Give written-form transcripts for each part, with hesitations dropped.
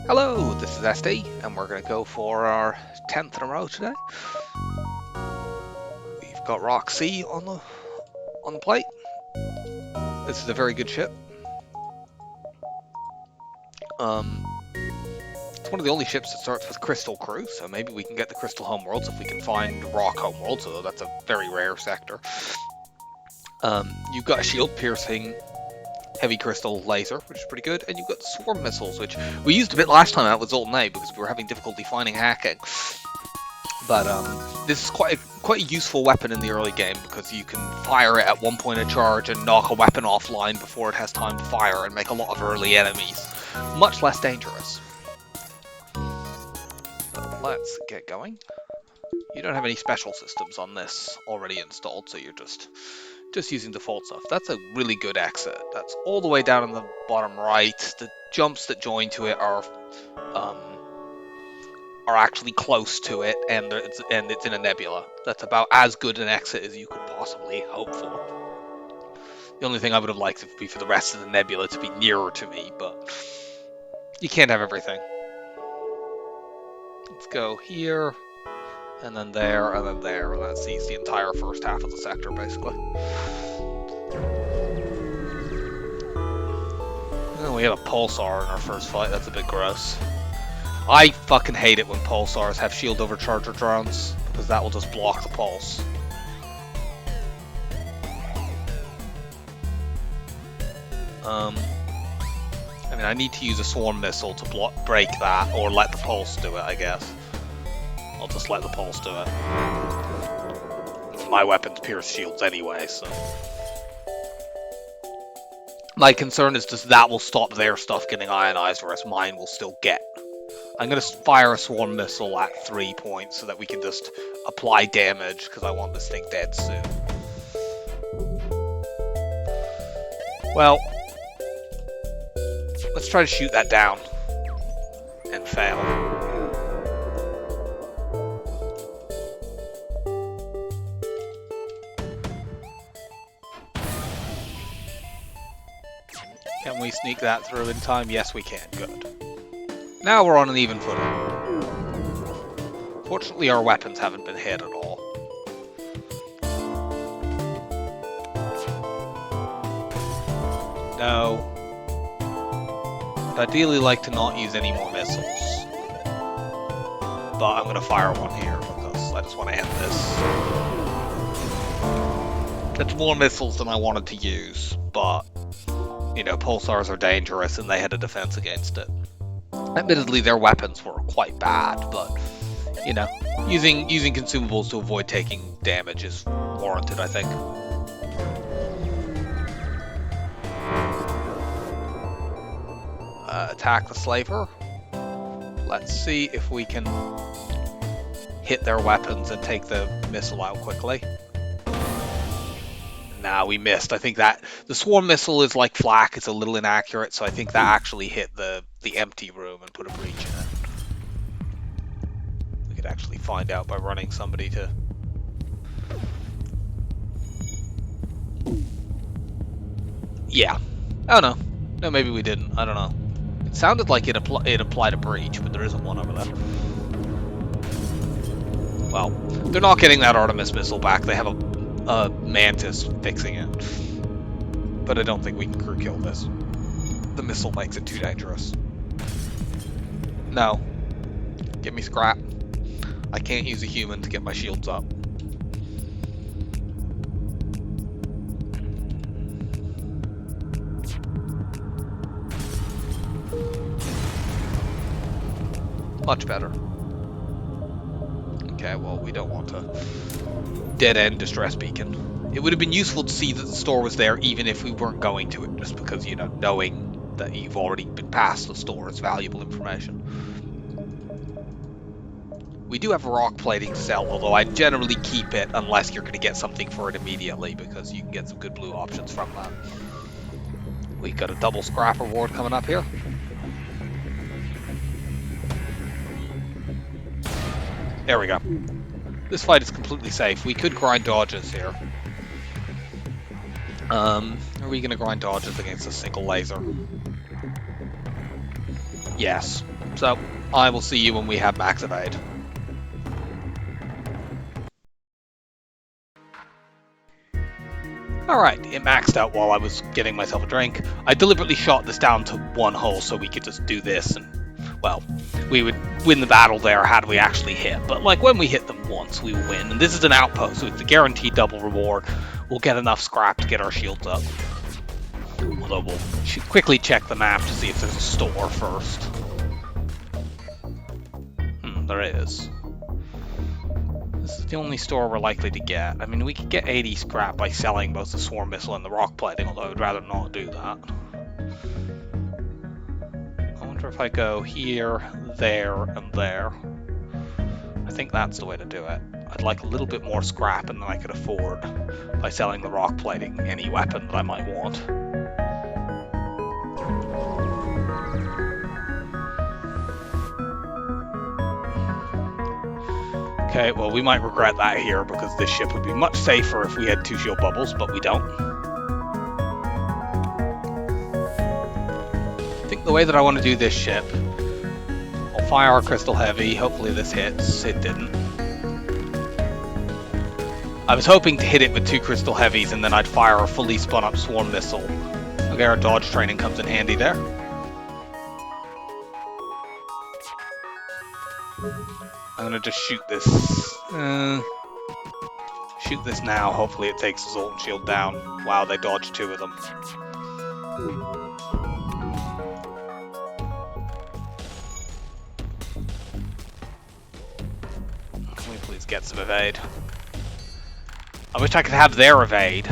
Hello, this is SD, and we're going to go for our 10th in a row today. We've got Rock C on the plate. This is a very good ship. It's one of the only ships that starts with Crystal Crew, so maybe we can get the Crystal Homeworlds if we can find Rock Homeworlds, although that's a very rare sector. You've got a shield-piercing heavy crystal laser, which is pretty good, and you've got swarm missiles, which we used a bit last time out with Zoltan A because we were having difficulty finding hacking. But this is quite a useful weapon in the early game because you can fire it at one point of charge and knock a weapon offline before it has time to fire and make a lot of early enemies much less dangerous. So let's get going. You don't have any special systems on this already installed, so you're just using default stuff. That's a really good exit. That's all the way down in the bottom right. The jumps that join to it are actually close to it, and it's in a nebula. That's about as good an exit as you could possibly hope for. The only thing I would have liked would be for the rest of the nebula to be nearer to me, but you can't have everything. Let's go here, and then there, and then there. That sees the entire first half of the sector, basically. And we have a pulsar in our first fight. That's a bit gross. I fucking hate it when pulsars have shield overcharger drones, because that will just block the pulse. I mean, I need to use a swarm missile to break that, or let the pulse do it, I guess. I'll just let the pulse do it. My weapons pierce shields anyway, so... My concern is just that will stop their stuff getting ionized, whereas mine will still get. I'm going to fire a swarm missile at 3 points so that we can just apply damage, because I want this thing dead soon. Well, let's try to shoot that down and fail. Can we sneak that through in time? Yes, we can. Good. Now we're on an even footing. Fortunately, our weapons haven't been hit at all. No. I'd ideally like to not use any more missiles. But I'm going to fire one here because I just want to end this. That's more missiles than I wanted to use, but, you know, pulsars are dangerous and they had a defense against it. Admittedly, their weapons were quite bad, but, you know, using consumables to avoid taking damage is warranted, I think. Attack the slaver. Let's see if we can hit their weapons and take the missile out quickly. Nah, we missed. I think that the swarm missile is like flak. It's a little inaccurate, so I think that actually hit the empty room and put a breach in it. We could actually find out by running somebody to... Yeah. Oh no. No, maybe we didn't. I don't know. It sounded like it applied a breach, but there isn't one over there. Well, they're not getting that Artemis missile back. They have a Mantis fixing it. But I don't think we can crew kill this. The missile makes it too dangerous. No. Give me scrap. I can't use a human to get my shields up. Much better. Okay, well, we don't want to dead-end distress beacon. It would have been useful to see that the store was there even if we weren't going to it, just because, you know, knowing that you've already been past the store is valuable information. We do have a rock plating to sell, although I generally keep it unless you're going to get something for it immediately, because you can get some good blue options from that. We've got a double scrap reward coming up here. There we go. This fight is completely safe. We could grind dodges here. Are we going to grind dodges against a single laser? Yes. So, I will see you when we have max evade. Alright, it maxed out while I was getting myself a drink. I deliberately shot this down to one hole so we could just do this, and, well, we would win the battle there had we actually hit. But, like, when we hit them once, we will win. And this is an outpost, so it's a guaranteed double reward. We'll get enough scrap to get our shields up. Although we'll quickly check the map to see if there's a store first. There is. This is the only store we're likely to get. I mean, we could get 80 scrap by selling both the swarm missile and the rock plating, although I'd rather not do that. I wonder if I go here, there, and there. I think that's the way to do it. I'd like a little bit more scrap than I could afford by selling the rock plating any weapon that I might want. Okay, well, we might regret that here because this ship would be much safer if we had 2 shield bubbles, but we don't. I think the way that I want to do this ship, I'll fire our crystal heavy. Hopefully this hits. It didn't. I was hoping to hit it with 2 crystal heavies and then I'd fire a fully spun up swarm missile. Okay, our dodge training comes in handy there. I'm gonna just shoot this. Shoot this now. Hopefully it takes the Zoltan shield down. Wow, they dodged 2 of them. Can we please get some evade? I wish I could have their evade.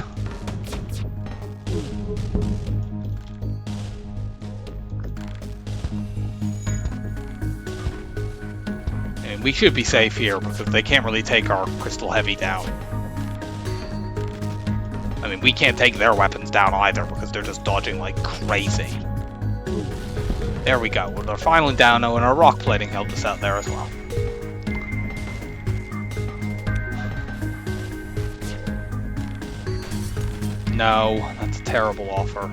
We should be safe here because they can't really take our crystal heavy down. I mean, we can't take their weapons down either because they're just dodging like crazy. There we go. Well, they're finally down now, and our rock plating helped us out there as well. No, that's a terrible offer.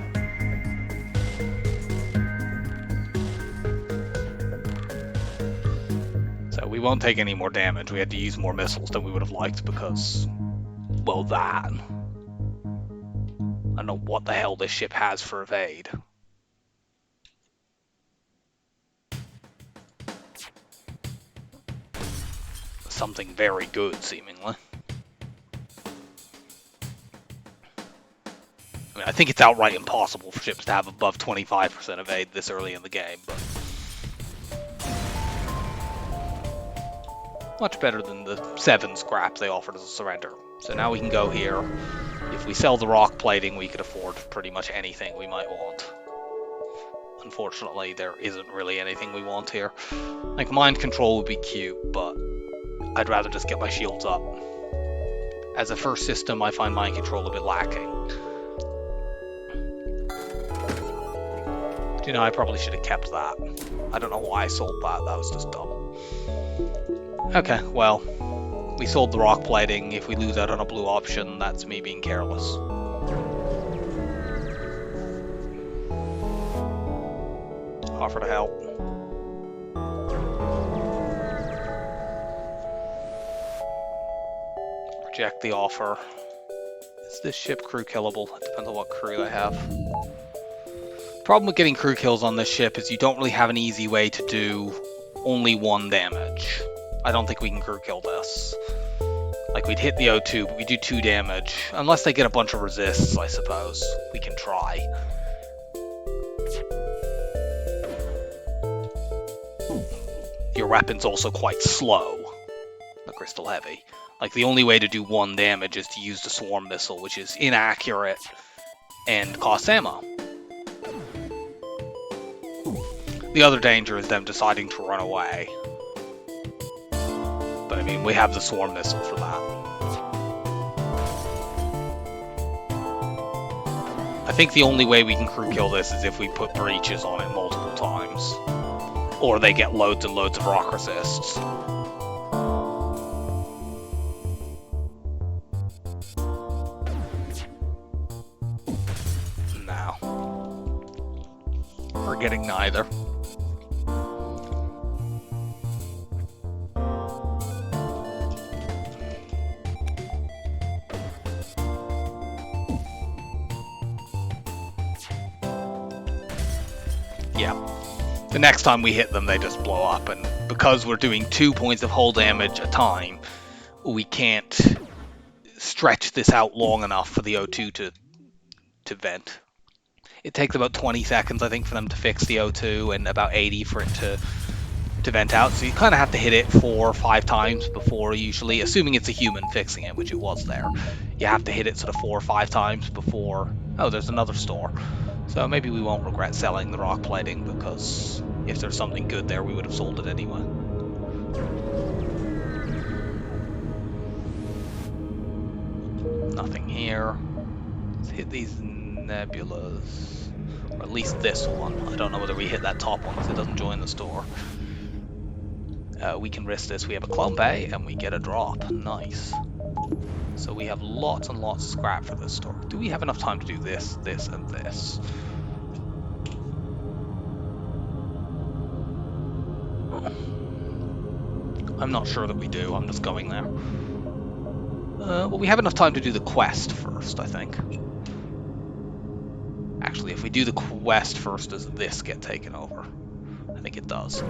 We won't take any more damage. We had to use more missiles than we would have liked because, well, that. I don't know what the hell this ship has for evade. Something very good, seemingly. I mean, I think it's outright impossible for ships to have above 25% evade this early in the game, but much better than the 7 scrap they offered as a surrender. So now we can go here. If we sell the rock plating, we could afford pretty much anything we might want. Unfortunately, there isn't really anything we want here. Like, mind control would be cute, but I'd rather just get my shields up. As a first system, I find mind control a bit lacking. You know, I probably should have kept that. I don't know why I sold that. That was just dumb. Okay, well, we sold the rock plating. If we lose out on a blue option, that's me being careless. Offer to help. Reject the offer. Is this ship crew killable? It depends on what crew they have. Problem with getting crew kills on this ship is you don't really have an easy way to do only 1 damage. I don't think we can crew kill this. Like, we'd hit the O2, but we do 2 damage. Unless they get a bunch of resists, I suppose. We can try. Your weapon's also quite slow. The crystal heavy. Like, the only way to do 1 damage is to use the swarm missile, which is inaccurate and costs ammo. The other danger is them deciding to run away. But I mean, we have the swarm missile for that. I think the only way we can crew kill this is if we put breaches on it multiple times. Or they get loads and loads of rock resists. No. We're getting neither. The next time we hit them, they just blow up, and because we're doing 2 points of hull damage a time, we can't stretch this out long enough for the O2 to vent. It takes about 20 seconds, I think, for them to fix the O2, and about 80 for it to vent out. So you kind of have to hit it 4 or 5 times before, usually, assuming it's a human fixing it, which it was there. You have to hit it sort of 4 or 5 times before... Oh, there's another store. So maybe we won't regret selling the rock plating, because if there's something good there, we would have sold it anyway. Nothing here. Let's hit these nebulas. Or at least this one. I don't know whether we hit that top one because it doesn't join the store. We can risk this. We have a clone bay and we get a drop. Nice. So we have lots and lots of scrap for this store. Do we have enough time to do this, this, and this? I'm not sure that we do. I'm just going there. Well, we have enough time to do the quest first, I think. Actually, if we do the quest first, does this get taken over? I think it does.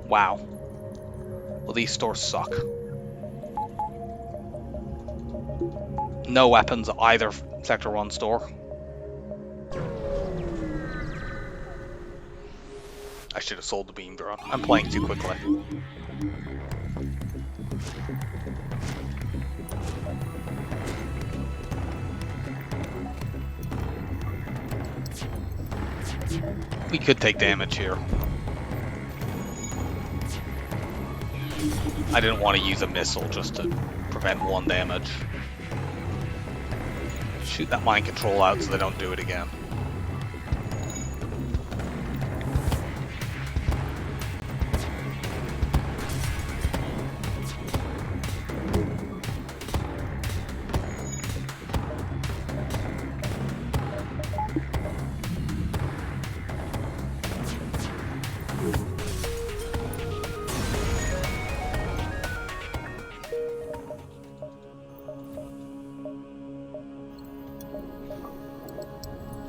Wow. Well, these stores suck. No weapons either Sector 1 store. I should have sold the beam drone. I'm playing too quickly. We could take damage here. I didn't want to use a missile just to prevent 1 damage. Shoot that mind control out so they don't do it again.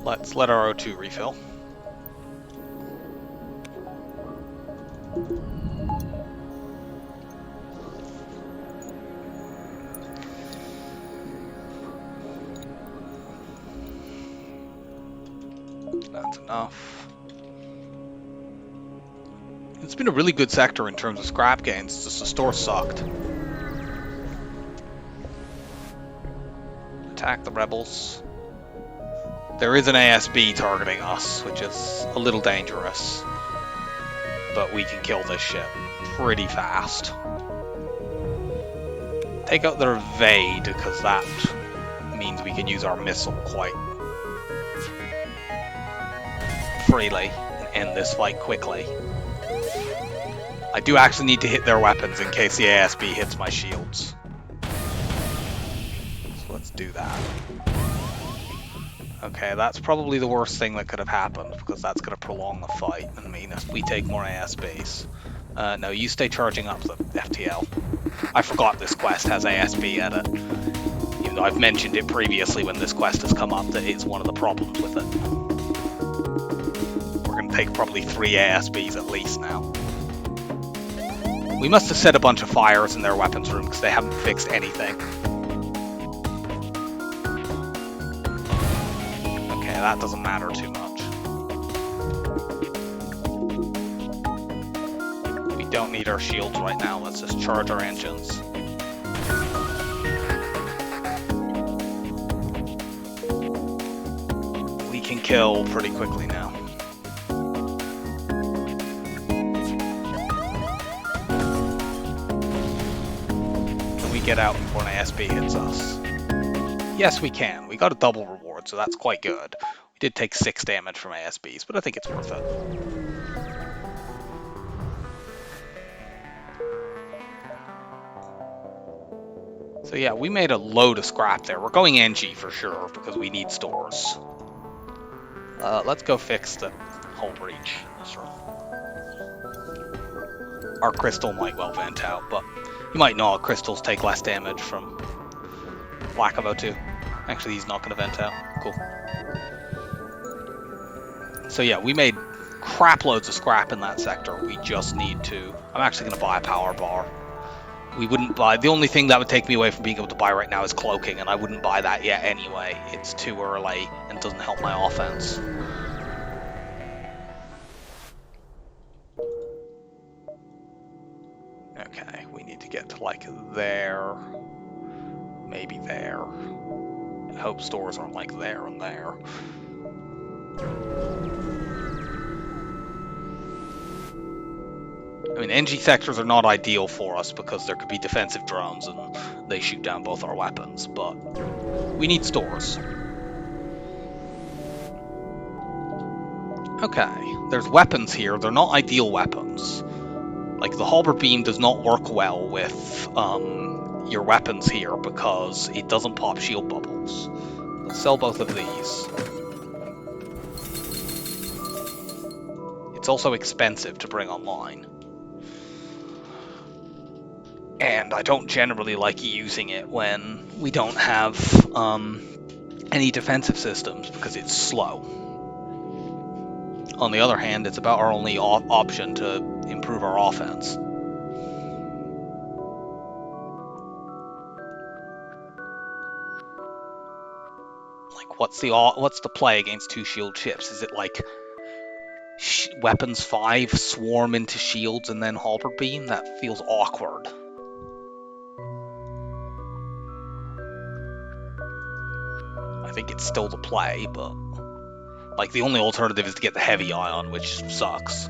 Let's let our O2 refill. That's enough. It's been a really good sector in terms of scrap gains, just the store sucked. Attack the rebels. There is an ASB targeting us, which is a little dangerous. But we can kill this ship pretty fast. Take out their evade, because that means we can use our missile quite freely and end this fight quickly. I do actually need to hit their weapons in case the ASB hits my shields. So let's do that. Okay, that's probably the worst thing that could have happened, because that's going to prolong the fight and mean if we take more ASBs. No, you stay charging up the FTL. I forgot this quest has ASB in it. Even though I've mentioned it previously when this quest has come up, that it's one of the problems with it. We're going to take probably 3 ASBs at least now. We must have set a bunch of fires in their weapons room, because they haven't fixed anything. That doesn't matter too much. We don't need our shields right now. Let's just charge our engines. We can kill pretty quickly now. Can we get out before an ASB hits us? Yes, we can. We got a double reward, so that's quite good. We did take 6 damage from ASBs, but I think it's worth it. So yeah, we made a load of scrap there. We're going NG for sure, because we need stores. Let's go fix the hull breach. Sure. Our crystal might well vent out, but you might know crystals take less damage from lack of O2. Actually, he's not going to vent out. cool. So yeah, we made crap loads of scrap in that sector. We just need to... I'm actually going to buy a power bar. We wouldn't buy... The only thing that would take me away from being able to buy right now is cloaking, and I wouldn't buy that yet anyway. It's too early and doesn't help my offense. Okay, we need to get to like there. Maybe there. I hope stores aren't like there and there. I mean, NG sectors are not ideal for us because there could be defensive drones and they shoot down both our weapons, but we need stores. Okay, there's weapons here. They're not ideal weapons. Like, the halberd beam does not work well with your weapons here because it doesn't pop shield bubbles. Let's sell both of these. It's also expensive to bring online. And I don't generally like using it when we don't have any defensive systems because it's slow. On the other hand, it's about our only option to improve our offense. Like, what's the play against 2 shield ships? Is it like weapons 5 swarm into shields and then halberd beam? That feels awkward. I think it's still the play, but like the only alternative is to get the heavy ion, which sucks.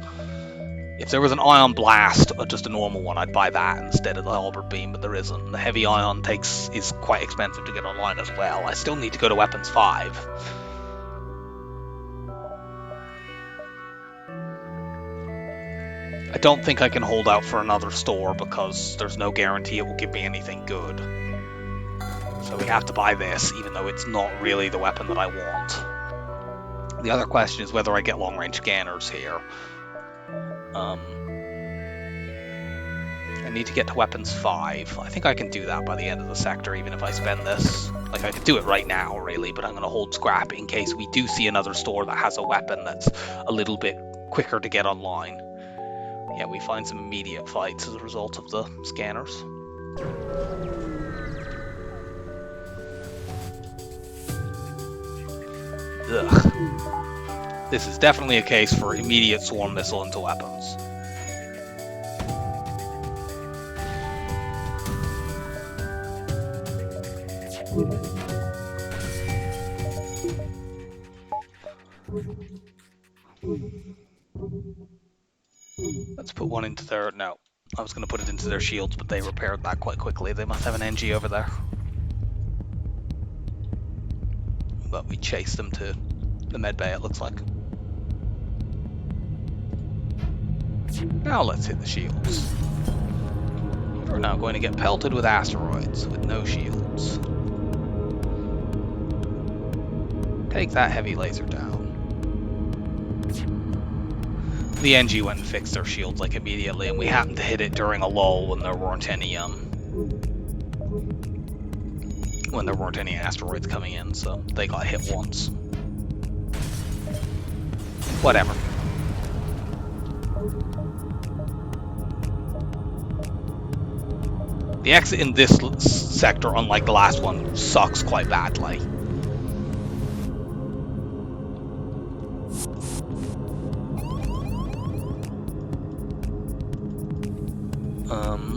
If there was an ion blast, or just a normal one, I'd buy that instead of the halberd beam, but there isn't. The heavy ion is quite expensive to get online as well. I still need to go to weapons 5. I don't think I can hold out for another store because there's no guarantee it will give me anything good. So we have to buy this, even though it's not really the weapon that I want. The other question is whether I get long-range scanners here. I need to get to weapons 5. I think I can do that by the end of the sector, even if I spend this. Like, I could do it right now, really, but I'm going to hold scrap in case we do see another store that has a weapon that's a little bit quicker to get online. Yeah, we find some immediate fights as a result of the scanners. Ugh. This is definitely a case for immediate swarm missile into weapons. Let's put one into their... No. I was going to put it into their shields, but they repaired that quite quickly. They must have an NG over there. But we chased them to the med bay, it looks like. Now let's hit the shields. We're now going to get pelted with asteroids with no shields. Take that heavy laser down. The NG went and fixed their shields like immediately, and we happened to hit it during a lull when there weren't any asteroids coming in, so they got hit once. Whatever. The exit in this sector, unlike the last one, sucks quite badly.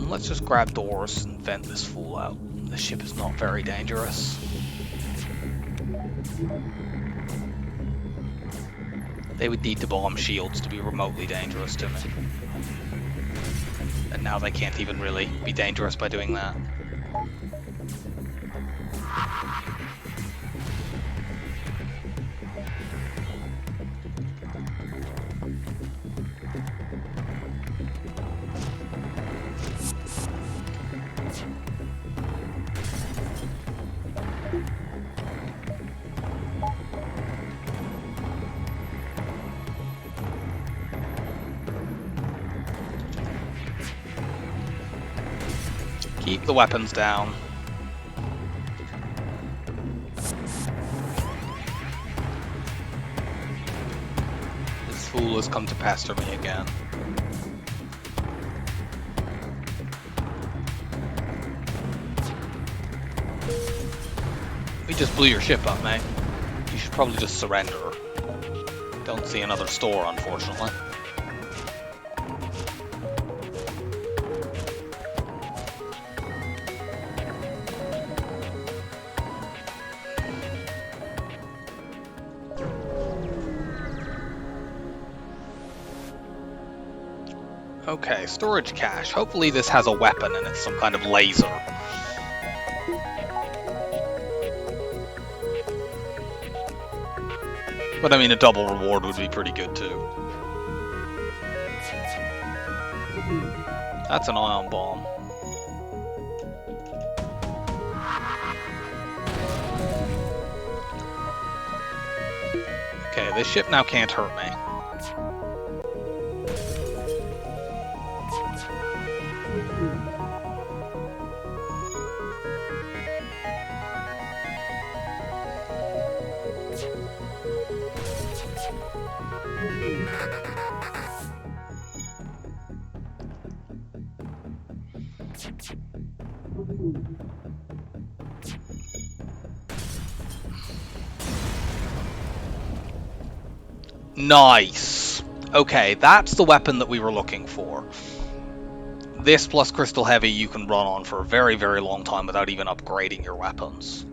Let's just grab doors and vent this fool out. The ship is not very dangerous. They would need to bomb shields to be remotely dangerous to me. And now they can't even really be dangerous by doing that. Keep the weapons down. fool has come to pester me again. We just blew your ship up, mate. You should probably just surrender. Don't see another store, unfortunately. Okay, storage cache. Hopefully this has a weapon and it's some kind of laser. But I mean, a double reward would be pretty good too. That's an ion bomb. Okay, this ship now can't hurt me. Nice! Okay, that's the weapon that we were looking for. This plus Crystal Heavy you can run on for a very, very long time without even upgrading your weapons.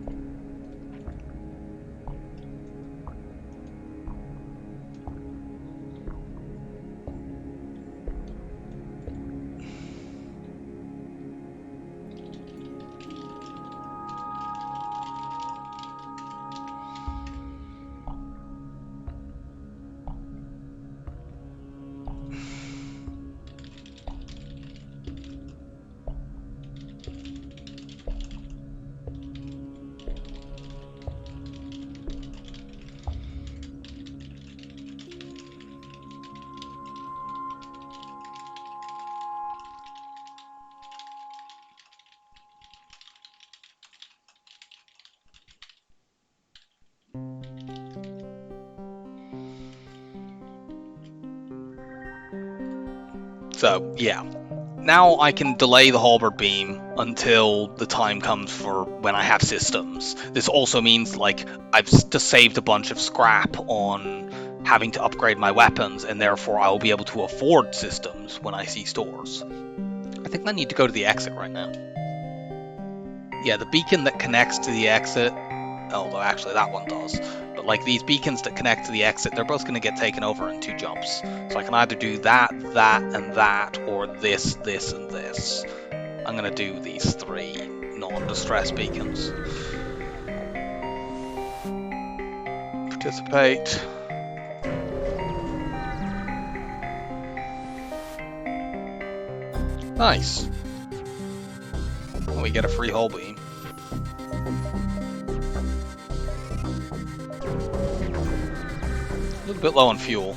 So, yeah. Now I can delay the halberd beam until the time comes for when I have systems. This also means, like, I've just saved a bunch of scrap on having to upgrade my weapons, and therefore I will be able to afford systems when I see stores. I think I need to go to the exit right now. Yeah, the beacon that connects to the exit, although actually that one does, but like these beacons that connect to the exit, they're both going to get taken over in 2 jumps. So I can either do that, that, and that, or this, this, and this. I'm going to do these 3 non-distress beacons. Participate. Nice. And we get a free hull beam. A little bit low on fuel.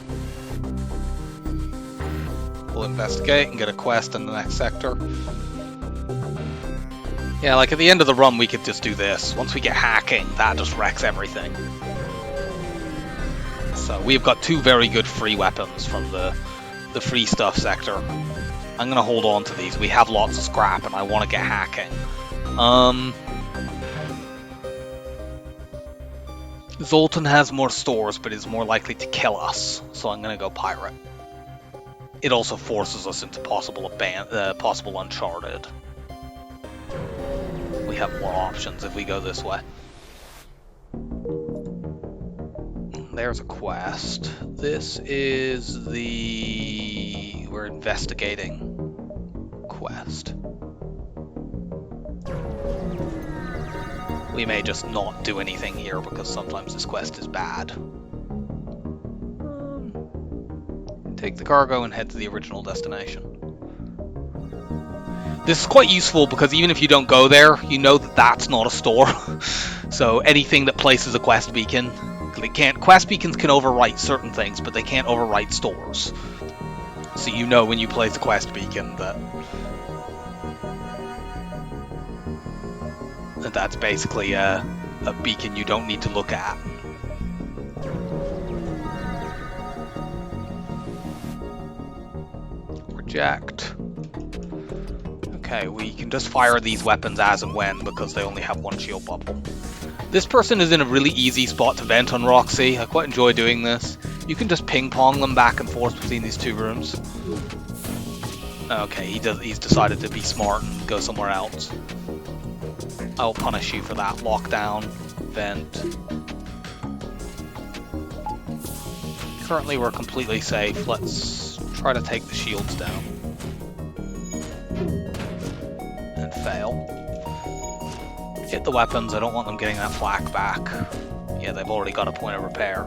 We'll investigate and get a quest in the next sector. Yeah, like at the end of the run we could just do this. Once we get hacking, that just wrecks everything. So we've got 2 very good free weapons from the free stuff sector. I'm gonna hold on to these. We have lots of scrap and I want to get hacking. Zoltan has more stores, but is more likely to kill us, so I'm gonna go pirate. It also forces us into possible Uncharted. We have more options if we go this way. There's a quest. This is the... we're investigating quest. We may just not do anything here because sometimes this quest is bad. Take the cargo and head to the original destination. This is quite useful because even if you don't go there, you know that that's not a store. So anything that places a quest beacon, quest beacons can overwrite certain things, but they can't overwrite stores. So you know when you place a quest beacon that that's basically a beacon you don't need to look at. Reject. Okay, we can just fire these weapons as and when because they only have one shield bubble. This person is in a really easy spot to vent on Roxy. I quite enjoy doing this. You can just ping-pong them back and forth between these two rooms. Okay, he's decided to be smart and go somewhere else. I'll punish you for that. Lockdown, vent. Currently we're completely safe. Let's try to take the shields down. And fail. Hit the weapons, I don't want them getting that flak back. Yeah, they've already got a point of repair.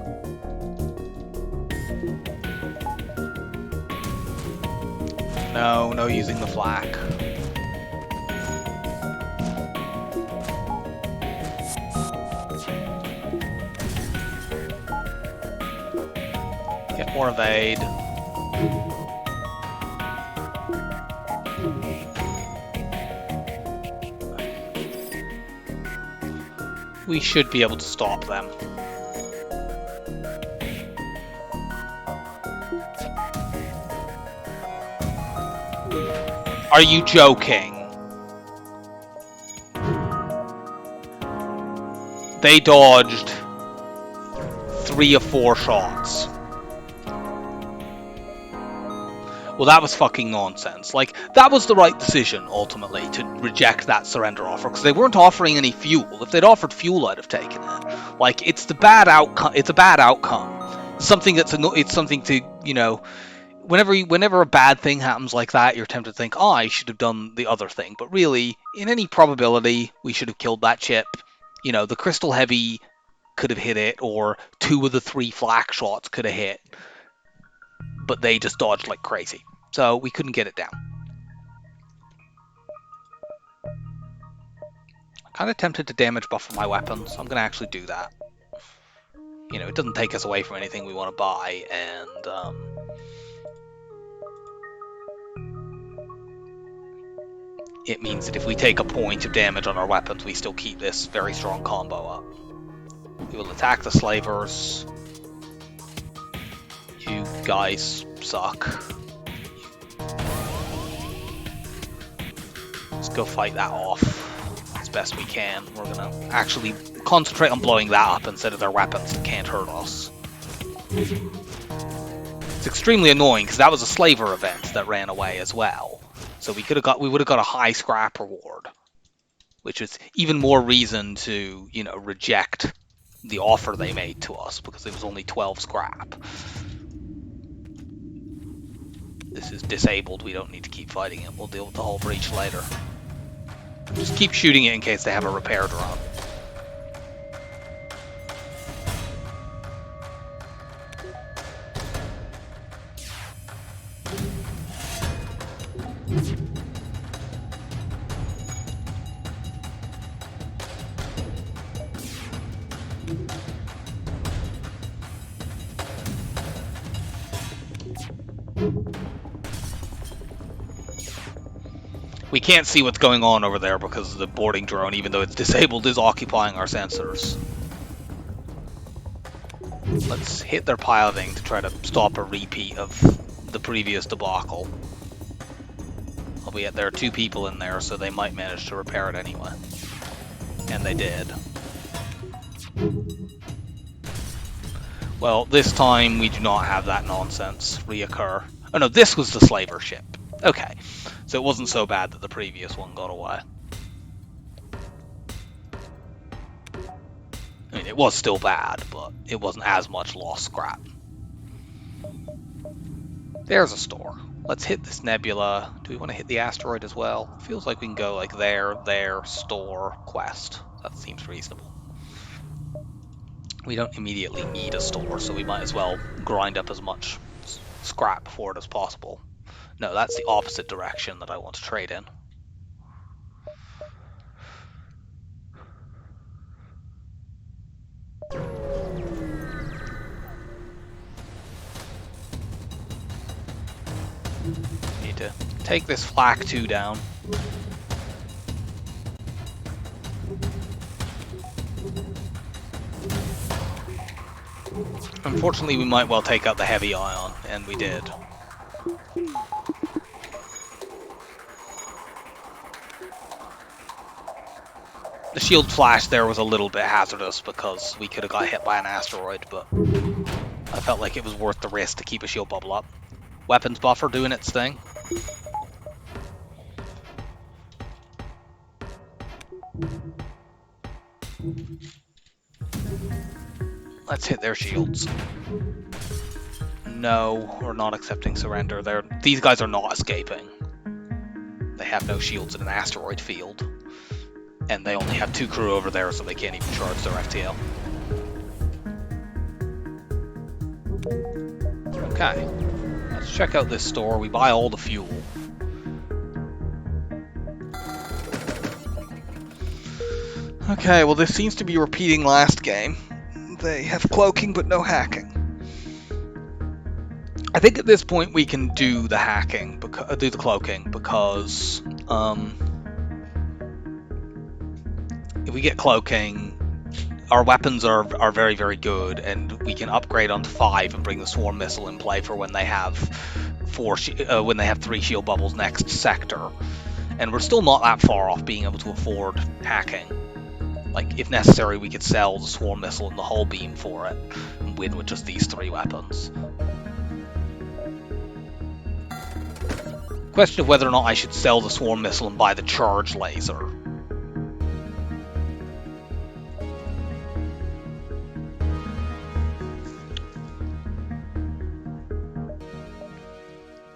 No, no using the flak. Get more evade. We should be able to stop them. Are you joking? They dodged 3 or 4 shots. Well, that was fucking nonsense. Like, that was the right decision, ultimately, to reject that surrender offer, because they weren't offering any fuel. If they'd offered fuel, I'd have taken it. Like, it's the bad outcome. It's a bad outcome. Something that's it's something to, you know, whenever a bad thing happens like that, you're tempted to think, oh, I should have done the other thing. But really, in any probability, we should have killed that chip. You know, the Crystal Heavy could have hit it, or 2 of the 3 flak shots could have hit. But they just dodged like crazy. So we couldn't get it down. I'm kind of tempted to damage buffer my weapons. I'm going to actually do that. You know, it doesn't take us away from anything we want to buy, and it means that if we take a point of damage on our weapons, we still keep this very strong combo up. We will attack the slavers. You guys suck. Let's go fight that off as best we can. We're gonna actually concentrate on blowing that up instead of their weapons that can't hurt us. It's extremely annoying because that was a slaver event that ran away as well. So we would have got a high scrap reward, which is even more reason to, you know, reject the offer they made to us because it was only 12 scrap. This is disabled, we don't need to keep fighting it. We'll deal with the whole breach later. Just keep shooting it in case they have a repair drone. We can't see what's going on over there because the boarding drone, even though it's disabled, is occupying our sensors. Let's hit their piloting to try to stop a repeat of the previous debacle. Albeit there are 2 people in there, so they might manage to repair it anyway. And they did. Well, this time we do not have that nonsense reoccur. Oh no, this was the slaver ship. Okay, so it wasn't so bad that the previous one got away. I mean, it was still bad, but it wasn't as much lost scrap. There's a store. Let's hit this nebula. Do we want to hit the asteroid as well? Feels like we can go like there, store, quest. That seems reasonable. We don't immediately need a store, so we might as well grind up as much scrap for it as possible. No, that's the opposite direction that I want to trade in. Need to take this flak 2 down. Unfortunately, we might well take out the heavy ion, and we did. The shield flash there was a little bit hazardous because we could have got hit by an asteroid, but I felt like it was worth the risk to keep a shield bubble up. Weapons buffer doing its thing. Let's hit their shields. No, we're not accepting surrender. These guys are not escaping. They have no shields in an asteroid field. And they only have 2 crew over there, so they can't even charge their FTL. Okay, let's check out this store. We buy all the fuel. Okay, well this seems to be repeating last game. They have cloaking but no hacking. I think at this point we can do the hacking, do the cloaking, because if we get cloaking, our weapons are very, very good, and we can upgrade onto 5 and bring the swarm missile in play for when they have 3 shield bubbles next sector. And we're still not that far off being able to afford hacking. Like, if necessary, we could sell the swarm missile and the hull beam for it and win with just these 3 weapons. Question of whether or not I should sell the swarm missile and buy the charge laser.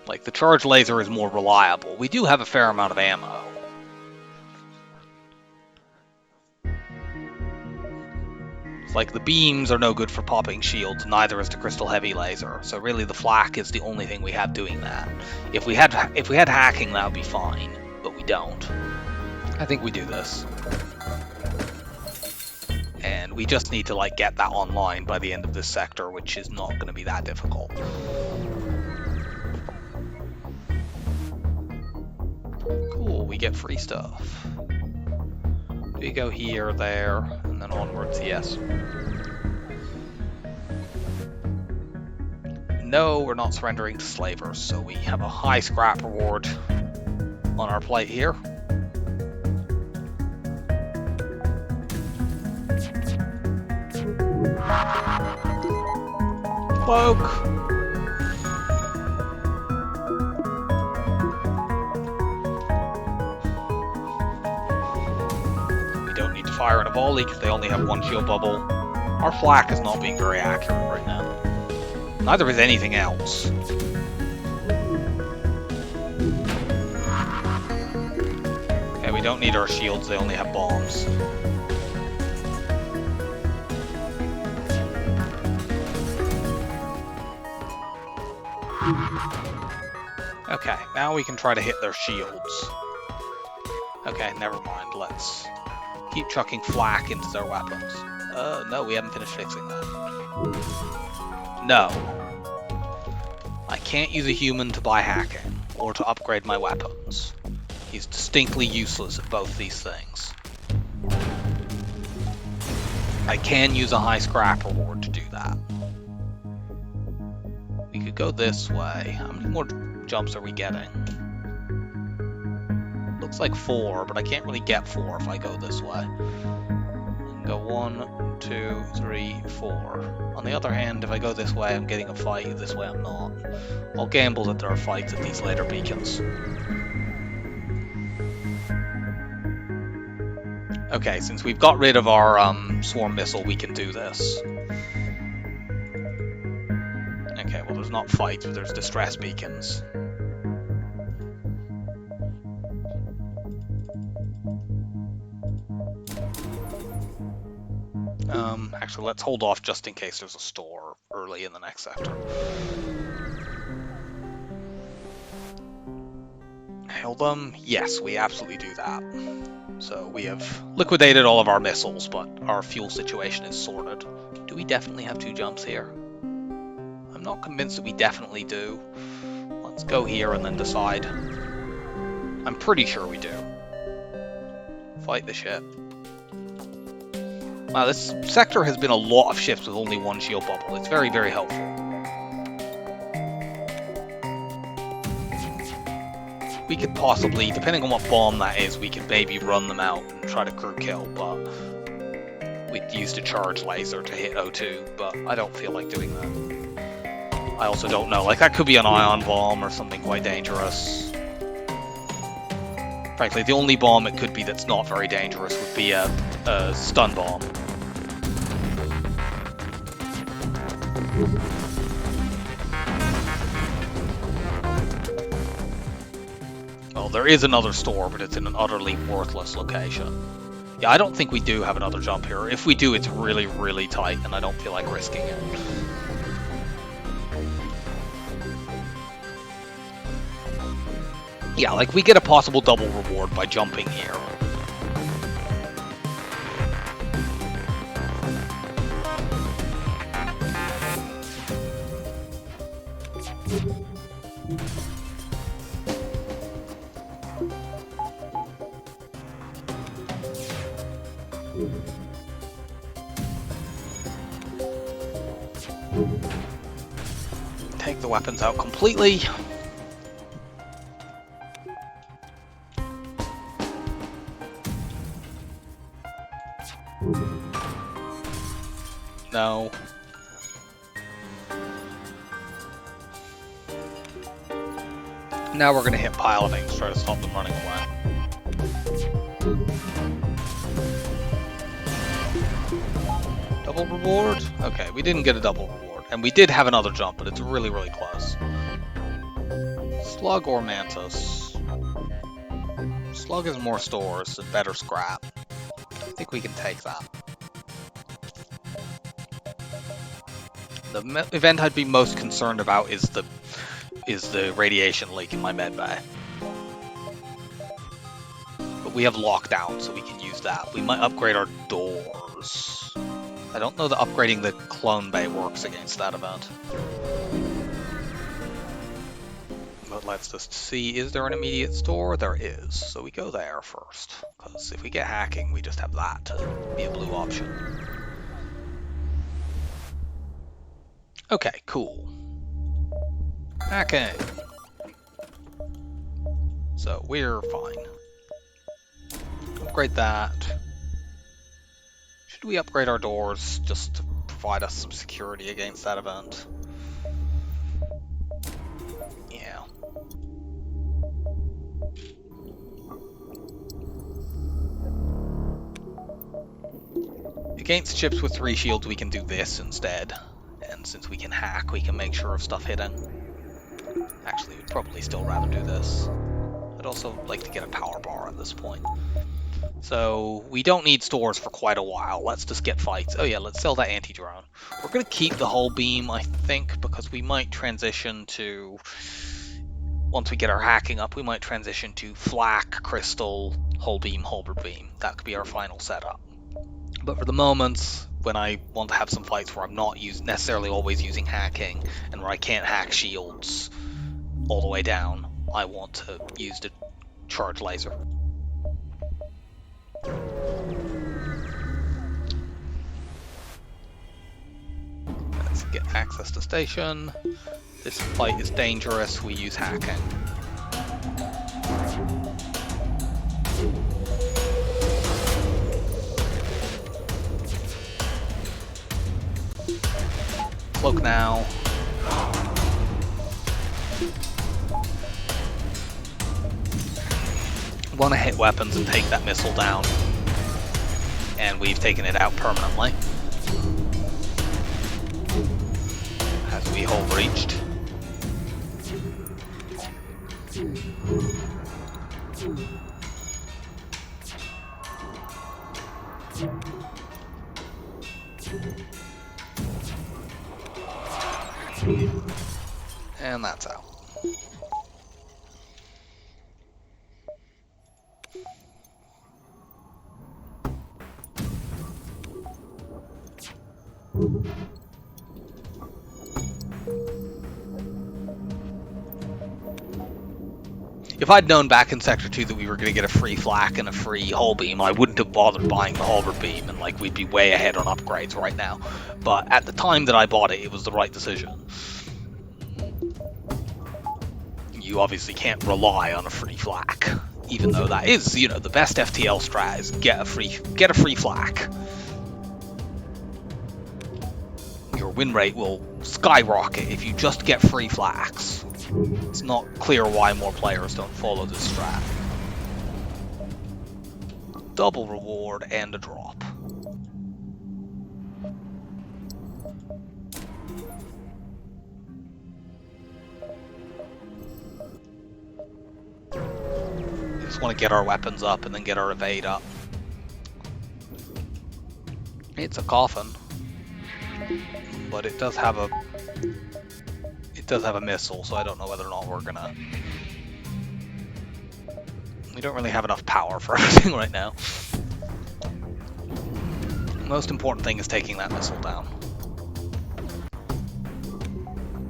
Like, the charge laser is more reliable. We do have a fair amount of ammo. Like, the beams are no good for popping shields, neither is the crystal heavy laser. So really the flak is the only thing we have doing that. If we had hacking, that would be fine, but we don't. I think we do this. And we just need to like get that online by the end of this sector, which is not going to be that difficult. Cool, we get free stuff. Do we go here, there, and then onwards? Yes. No, we're not surrendering to slavers, so we have a high scrap reward on our plate here. Cloak. Fire in a volley because they only have 1 shield bubble. Our flak is not being very accurate right now. Neither is anything else. Okay, we don't need our shields, they only have bombs. Okay, now we can try to hit their shields. Okay, never mind, let's keep chucking flak into their weapons. No, we haven't finished fixing that. No. I can't use a human to buy hacking, or to upgrade my weapons. He's distinctly useless at both these things. I can use a high scrap reward to do that. We could go this way. How many more jumps are we getting? Looks like 4, but I can't really get 4 if I go this way. I can go 1, 2, 3, 4. On the other hand, if I go this way, I'm getting a fight. This way, I'm not. I'll gamble that there are fights at these later beacons. Okay, since we've got rid of our swarm missile, we can do this. Okay, well, there's not fights, but there's distress beacons. Actually, let's hold off just in case there's a store early in the next sector. Hail them? Yes, we absolutely do that. So we have liquidated all of our missiles, but our fuel situation is sorted. Do we definitely have 2 jumps here? I'm not convinced that we definitely do. Let's go here and then decide. I'm pretty sure we do. Fight the ship. Wow, this sector has been a lot of ships with only 1 shield bubble. It's very, very helpful. we could possibly, depending on what bomb that is, we could maybe run them out and try to crew kill, but we'd use a charge laser to hit O2, but I don't feel like doing that. I also don't know, like that could be an ion bomb or something quite dangerous. Frankly, the only bomb it could be that's not very dangerous would be a stun bomb. Well, there is another store, but it's in an utterly worthless location. Yeah, I don't think we do have another jump here. If we do, it's really, really tight, and I don't feel like risking it. Yeah, like we get a possible double reward by jumping here. Take the weapons out completely. No. Now we're gonna hit pile things, try to stop them running away. Double reward? Okay, we didn't get a double reward. And we did have another jump, but it's really, really close. Slug or Mantis? Slug is more stores and better scrap. I think we can take that. The event I'd be most concerned about is the radiation leak in my medbay. But we have lockdown, so we can use that. We might upgrade our doors. I don't know that upgrading the clone bay works against that event. But let's just see, is there an immediate store? There is, so we go there first. Because if we get hacking, we just have that to be a blue option. Okay, cool. Hacking. So we're fine. Upgrade that. Should we upgrade our doors just to provide us some security against that event? Yeah. Against ships with 3 shields, we can do this instead. And since we can hack, we can make sure of stuff hidden. Actually, we'd probably still rather do this. I'd also like to get a power bar at this point. So, we don't need stores for quite a while. Let's just get fights. Oh yeah, let's sell that anti-drone. We're going to keep the hull beam, I think, because we might transition to... Once we get our hacking up, we might transition to flak, crystal, hull beam, halberd beam. That could be our final setup. But for the moment, when I want to have some fights where I'm not necessarily always using hacking, and where I can't hack shields all the way down, I want to use the charge laser. Let's get access to station. This fight is dangerous, we use hacking. Cloak now. Want to hit weapons and take that missile down. And we've taken it out permanently. As we hold reached. And that's out. If I'd known back in Sector 2 that we were going to get a free flak and a free hull beam, I wouldn't have bothered buying the halberd beam, and like we'd be way ahead on upgrades right now. But at the time that I bought it, it was the right decision. you obviously can't rely on a free flak, even though that is, you know, the best FTL strat is get a free flak. Your win rate will skyrocket if you just get free flaks. It's not clear why more players don't follow this strat. Double reward and a drop. We just want to get our weapons up and then get our evade up. It's a coffin, but it does have a missile, so I don't know whether or not we're gonna. We don't really have enough power for everything right now. The most important thing is taking that missile down.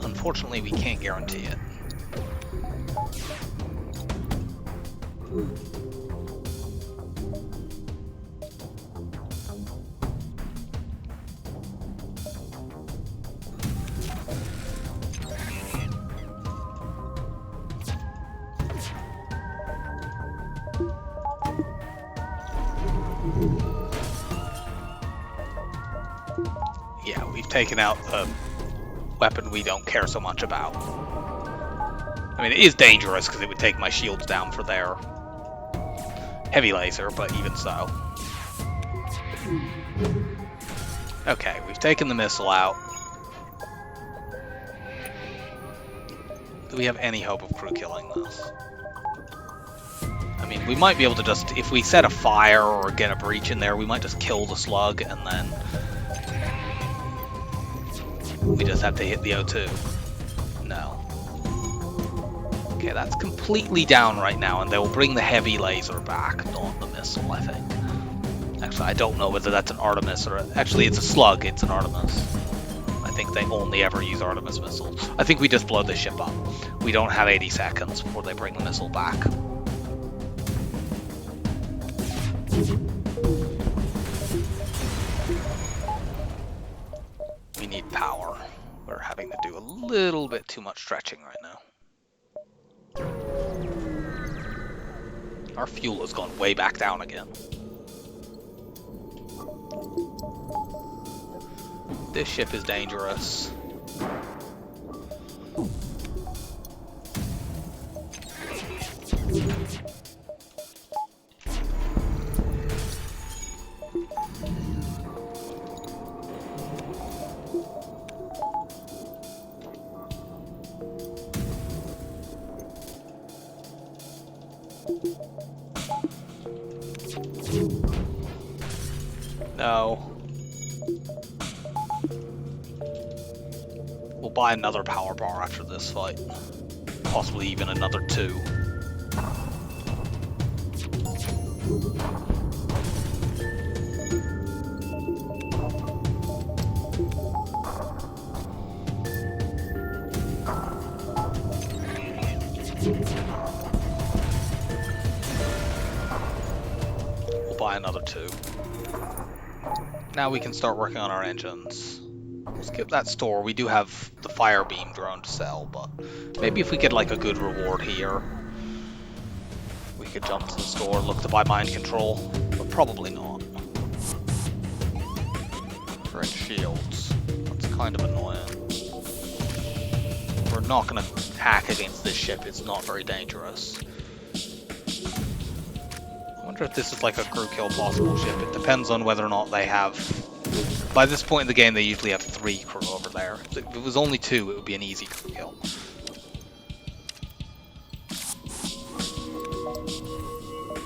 Unfortunately, we can't guarantee it. Yeah, we've taken out the weapon we don't care so much about. I mean, it is dangerous because it would take my shields down for their heavy laser, but even so. Okay, we've taken the missile out. Do we have any hope of crew killing this? I mean, we might be able to just, if we set a fire or get a breach in there, we might just kill the slug and then we just have to hit the O2. No. Okay, that's completely down right now, and they will bring the heavy laser back, not the missile, I think. Actually, I don't know whether that's an Artemis or... Actually, it's a slug, it's an Artemis. I think they only ever use Artemis missiles. I think we just blow this ship up. We don't have 80 seconds before they bring the missile back. We need power. We're having to do a little bit too much stretching right now. Our fuel has gone way back down again. This ship is dangerous. No. We'll buy another power bar after this fight. Possibly even another 2. We'll buy another 2. Now we can start working on our engines. We'll skip that store. We do have the fire beam drone to sell, but maybe if we get like a good reward here, we could jump to the store, look to buy mind control, but probably not. Current shields. That's kind of annoying. We're not going to hack against this ship. It's not very dangerous. I wonder if this is like a crew kill possible ship. It depends on whether or not they have... By this point in the game, they usually have 3 crew over there. If it was only 2, it would be an easy crew kill.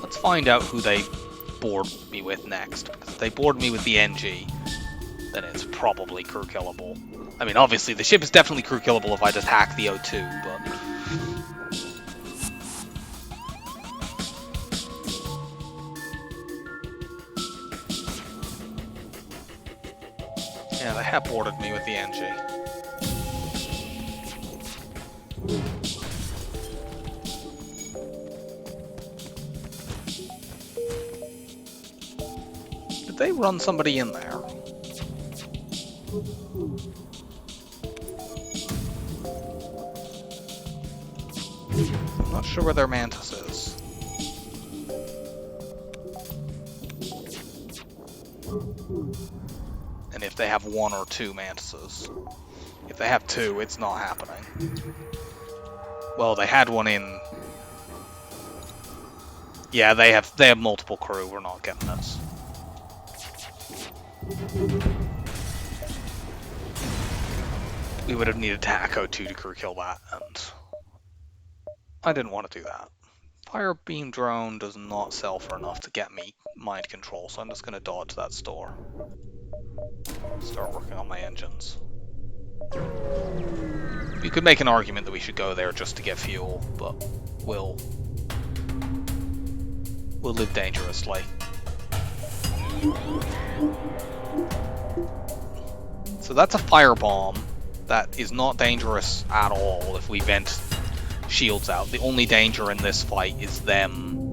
Let's find out who they board me with next. Because if they board me with the NG, then it's probably crew killable. I mean, obviously, the ship is definitely crew killable if I just hack the O2, but... Yeah, they have boarded me with the NG. Did they run somebody in there? I'm not sure where their mantis is. And if they have 1 or 2 mantises. If they have 2, it's not happening. Well, they had one in... Yeah, they have multiple crew. We're not getting this. We would have needed to hack O2 to crew kill that, and I didn't want to do that. Fire beam drone does not sell for enough to get me mind control, so I'm just going to dodge that store. Start working on my engines. You could make an argument that we should go there just to get fuel, but we'll live dangerously. So that's a firebomb. That is not dangerous at all if we vent shields out. The only danger in this fight is them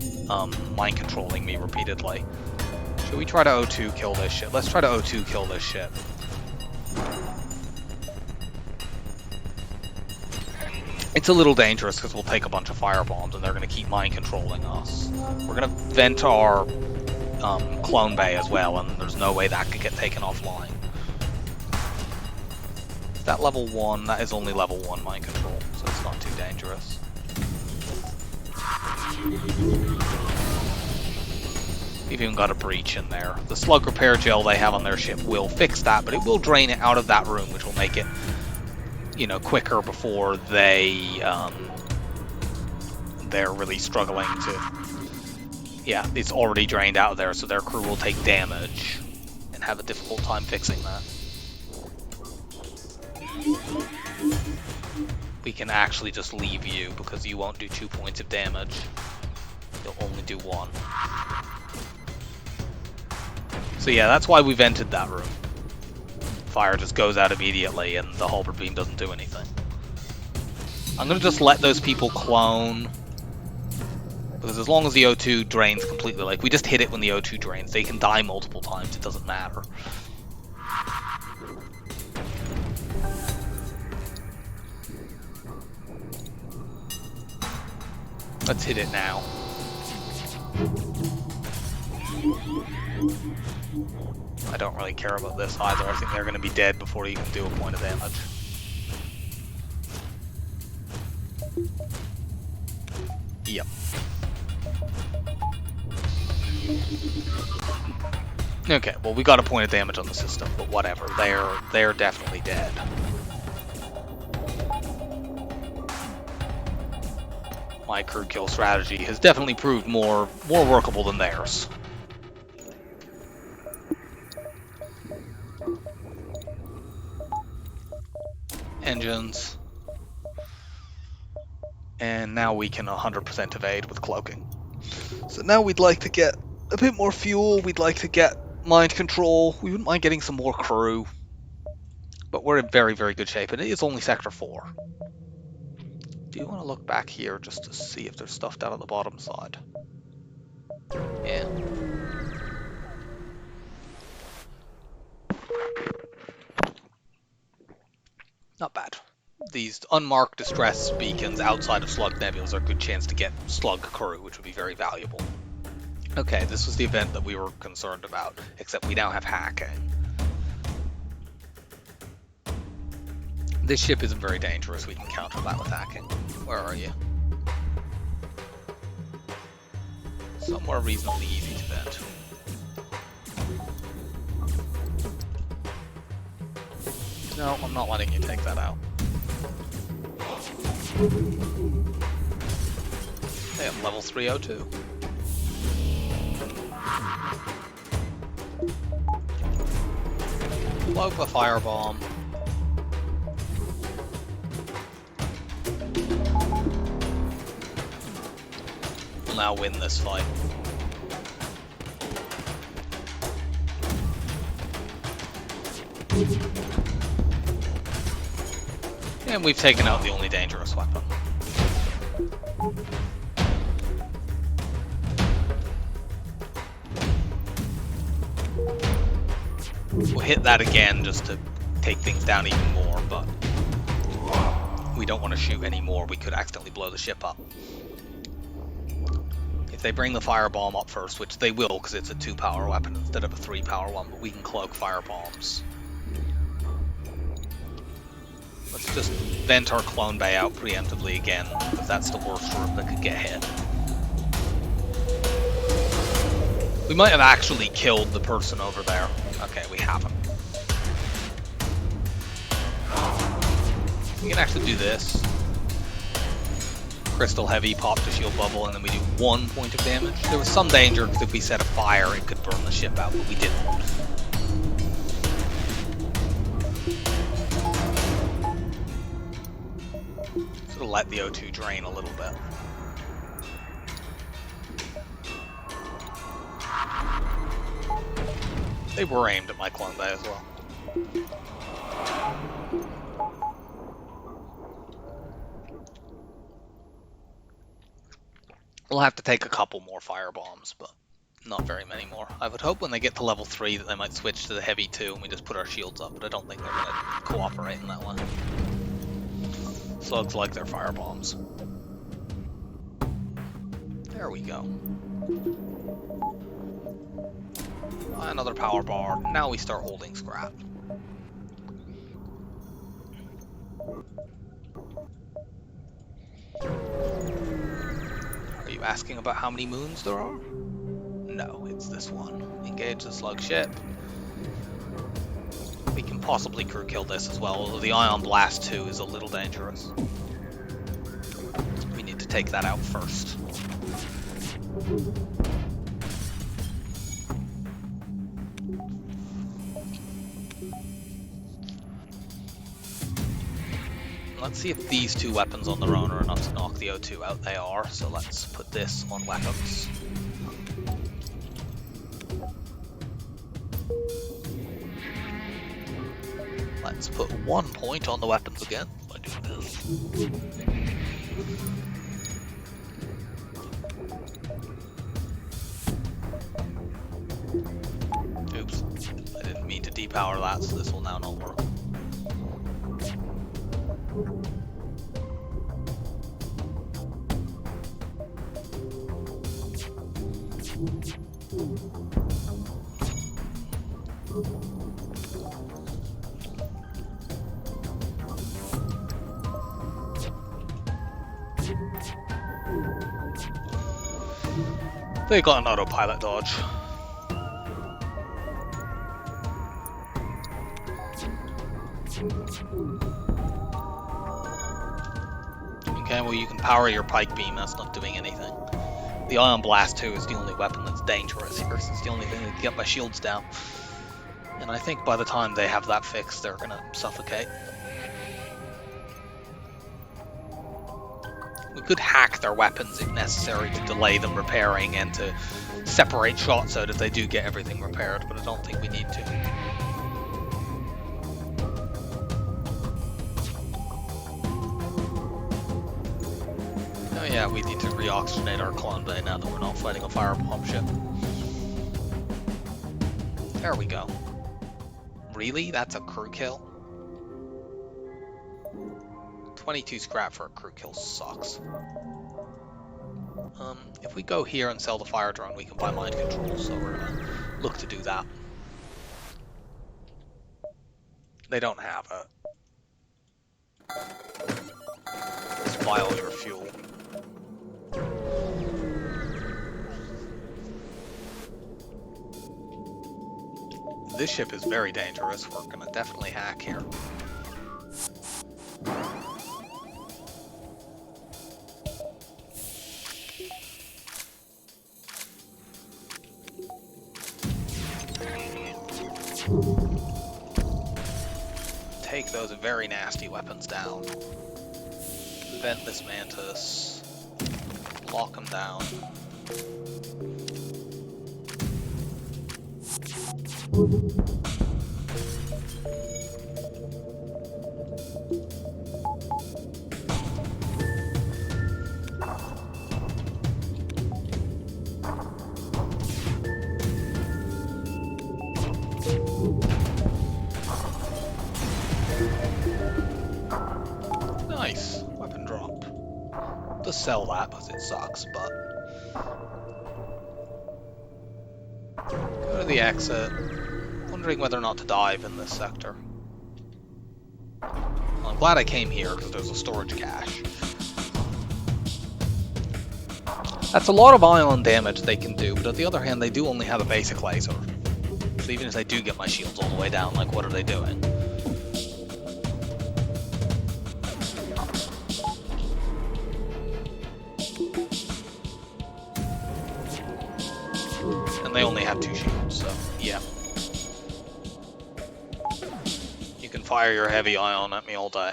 mind controlling me repeatedly. Should we try to O2 kill this shit? Let's try to O2 kill this shit. It's a little dangerous because we'll take a bunch of firebombs and they're going to keep mind controlling us. We're going to vent our clone bay as well, and there's no way that could get taken offline. Is that level 1? That is only level 1 mind control, so it's not too dangerous. We've even got a breach in there. The slug repair gel they have on their ship will fix that, but it will drain it out of that room, which will make it, you know, quicker before they're really struggling to... Yeah, it's already drained out of there, so their crew will take damage and have a difficult time fixing that. We can actually just leave you because you won't do 2 points of damage. You'll only do 1. So yeah, that's why we vented that room. Fire just goes out immediately and the halberd beam doesn't do anything. I'm gonna just let those people clone, because as long as the O2 drains completely, like we just hit it when the O2 drains, they can die multiple times, it doesn't matter. Let's hit it now. I don't really care about this either. I think they're going to be dead before you can do a point of damage. Yep. Okay, well we got a point of damage on the system, but whatever. They're definitely dead. My crew kill strategy has definitely proved more workable than theirs. Engines. And now we can 100% evade with cloaking. So now we'd like to get a bit more fuel, we'd like to get mind control, we wouldn't mind getting some more crew. But we're in very, very good shape, and it is only Sector 4. Do you want to look back here just to see if there's stuff down on the bottom side? Yeah. Not bad. These unmarked distress beacons outside of Slug Nebulas are a good chance to get Slug crew, which would be very valuable. Okay, this was the event that we were concerned about, except we now have hacking. This ship isn't very dangerous, we can counter that with hacking. Where are you? Somewhere reasonably easy to vent. No, I'm not letting you take that out. They have level 302. Blow up a firebomb. We'll now win this fight. And we've taken out the only dangerous weapon. We'll hit that again just to take things down even more, but we don't want to shoot anymore. We could accidentally blow the ship up. If they bring the firebomb up first, which they will because it's a 2-power weapon instead of a 3-power one, but we can cloak firebombs. Let's just vent our clone bay out preemptively again, because that's the worst room that could get hit. We might have actually killed the person over there. Okay, we haven't. We can actually do this. Crystal Heavy, pop the shield bubble, and then we do 1 point of damage. There was some danger because if we set a fire, it could burn the ship out, but we didn't. Sort of let the O2 drain a little bit. They were aimed at my clone bay as well. We'll have to take a couple more firebombs, but not very many more. I would hope when they get to level 3 that they might switch to the heavy 2 and we just put our shields up, but I don't think they're going to cooperate in that one. Slugs like their firebombs. There we go. Another power bar. Now we start holding scrap. Are you asking about how many moons there are? No, it's this one. Engage the slug ship. We can possibly crew kill this as well, although the Ion Blast 2 is a little dangerous. We need to take that out first. Let's see if these 2 weapons on their own are enough to knock the O2 out. They are, so let's put this on weapons. Let's put 1 point on the weapons again by doing this. Oops, I didn't mean to depower that, so this will now not work. They got an autopilot dodge. Okay, well you can power your pike beam, that's not doing anything. The Ion Blast 2 is the only weapon that's dangerous here, it's the only thing that can get my shields down. And I think by the time they have that fixed, they're gonna suffocate. We could hack their weapons if necessary to delay them repairing and to separate shots out if they do get everything repaired, but I don't think we need to. Oh yeah, we need to reoxygenate our clone bay now that we're not fighting a firebomb ship. There we go. Really? That's a crew kill? 22 scrap for a crew kill sucks. If we go here and sell the fire drone, we can buy mind control, so we're gonna look to do that. They don't have it. Let's buy all your fuel. This ship is very dangerous. We're gonna definitely hack here. Take those very nasty weapons down. Vent this mantis. Lock him down. nice. Weapon drop. Just sell that because it sucks, but... Go to the exit. Wondering whether or not to dive in this sector. Well, I'm glad I came here because there's a storage cache. That's a lot of ion damage they can do, but on the other hand, they do only have a basic laser. So even if I do get my shields all the way down, like, what are they doing? And they only have 2 shields, so, yeah. You can fire your heavy ion at me all day.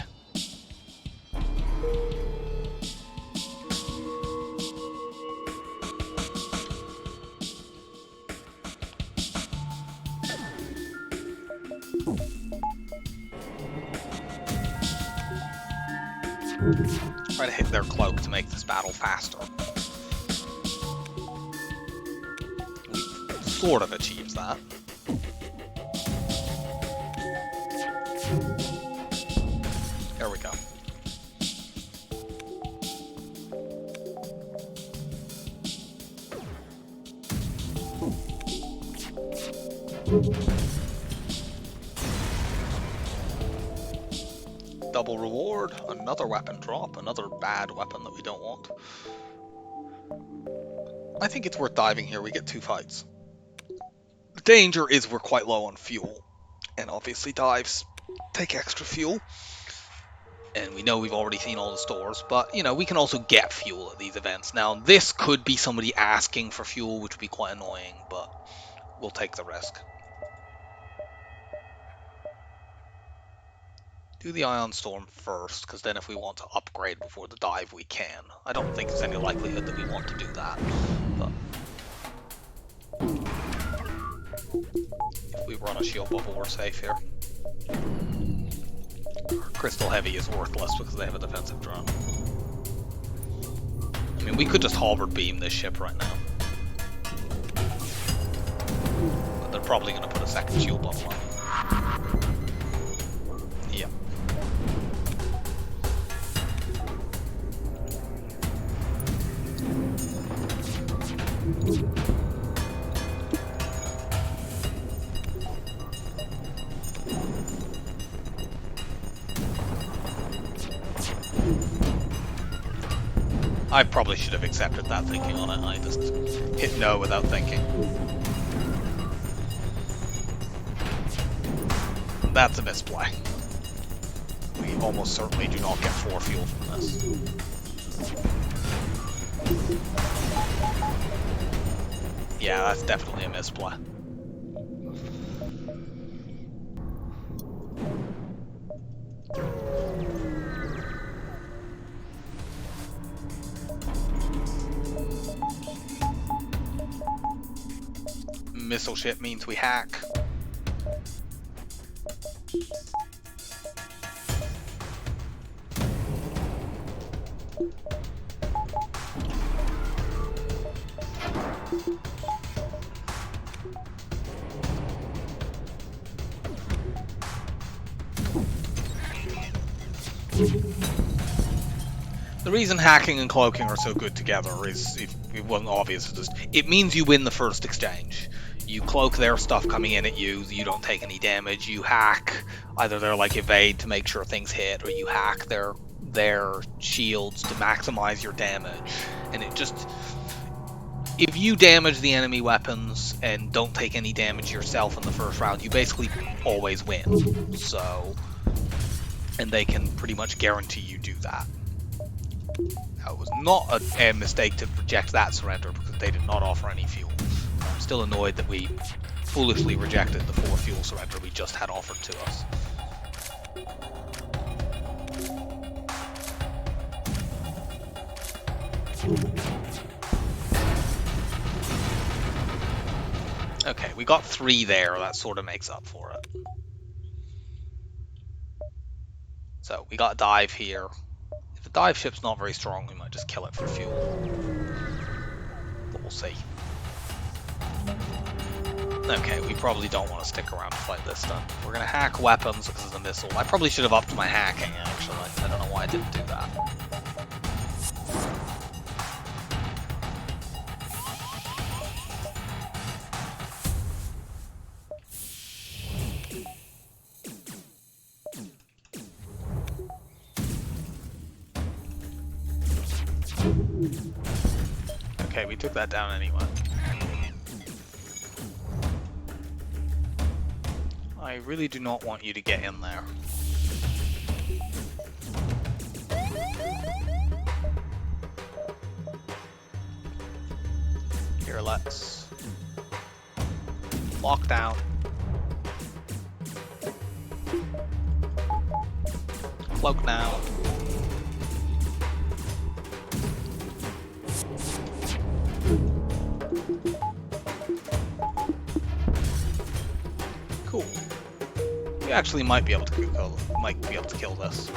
Try to hit their cloak to make this battle faster. We sort of achieves that. There we go. Double reward, another weapon drop, another bad weapon that we don't want. I think it's worth diving here, we get 2 fights. The danger is we're quite low on fuel, and obviously dives take extra fuel. And we know we've already seen all the stores, but, you know, we can also get fuel at these events. Now, this could be somebody asking for fuel, which would be quite annoying, but we'll take the risk. Do the Ion Storm first, because then if we want to upgrade before the dive, we can. I don't think there's any likelihood that we want to do that, but... if we run a shield bubble, we're safe here. Crystal Heavy is worthless because they have a defensive drone. I mean, we could just halberd beam this ship right now. But they're probably going to put a second shield bubble on. Yep. I probably should have accepted that thinking on it. I just hit no without thinking. That's a misplay. We almost certainly do not get 4 fuel from this. Yeah, that's definitely a misplay. Missile ship means we hack. The reason hacking and cloaking are so good together is, if it wasn't obvious, it means you win the first exchange. You cloak their stuff coming in at you, you don't take any damage. You hack, either they're like evade to make sure things hit, or you hack their shields to maximize your damage. And it just, if you damage the enemy weapons and don't take any damage yourself in the first round, you basically always win. So, and they can pretty much guarantee you do that. Now, it was not a mistake to reject that surrender because they did not offer any fuel. I'm still annoyed that we foolishly rejected the 4 fuel surrender we just had offered to us. Okay, we got 3 there, that sort of makes up for it. So, we got dive here. If the dive ship's not very strong, we might just kill it for fuel. But we'll see. Okay, we probably don't want to stick around to fight this then. We're gonna hack weapons because of the missile. I probably should have upped my hacking, actually. I don't know why I didn't do that. Okay, we took that down anyway. I really do not want you to get in there. Here, let's lock down. Cloak now. Cool. We actually might be able to kill this.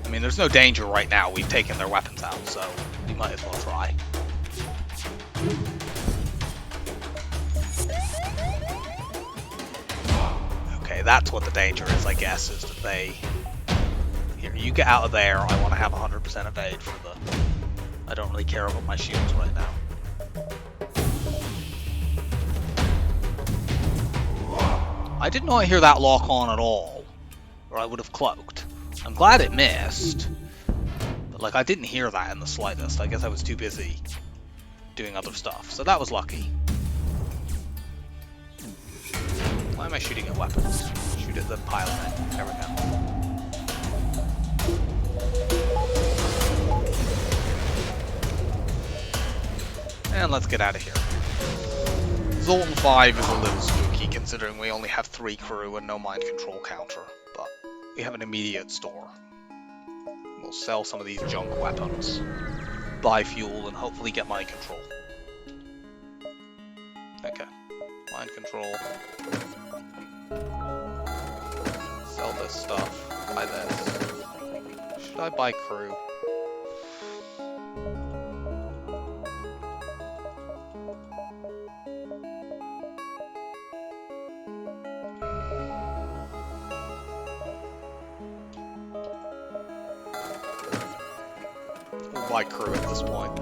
I mean, there's no danger right now. We've taken their weapons out, so we might as well try. Okay, that's what the danger is, I guess, is that they... Here, you get out of there. I want to have 100% evade for the... I don't really care about my shields right now. I did not hear that lock on at all, or I would have cloaked. I'm glad it missed, but like I didn't hear that in the slightest. I guess I was too busy doing other stuff, so that was lucky. Why am I shooting at weapons? Shoot at the pilot. There we go. And let's get out of here. Zoltan 5 is a little spooky considering we only have 3 crew and no mind control counter, but we have an immediate store. We'll sell some of these junk weapons, buy fuel, and hopefully get mind control. Okay, mind control. Sell this stuff, buy this. Should I buy crew? My crew at this point.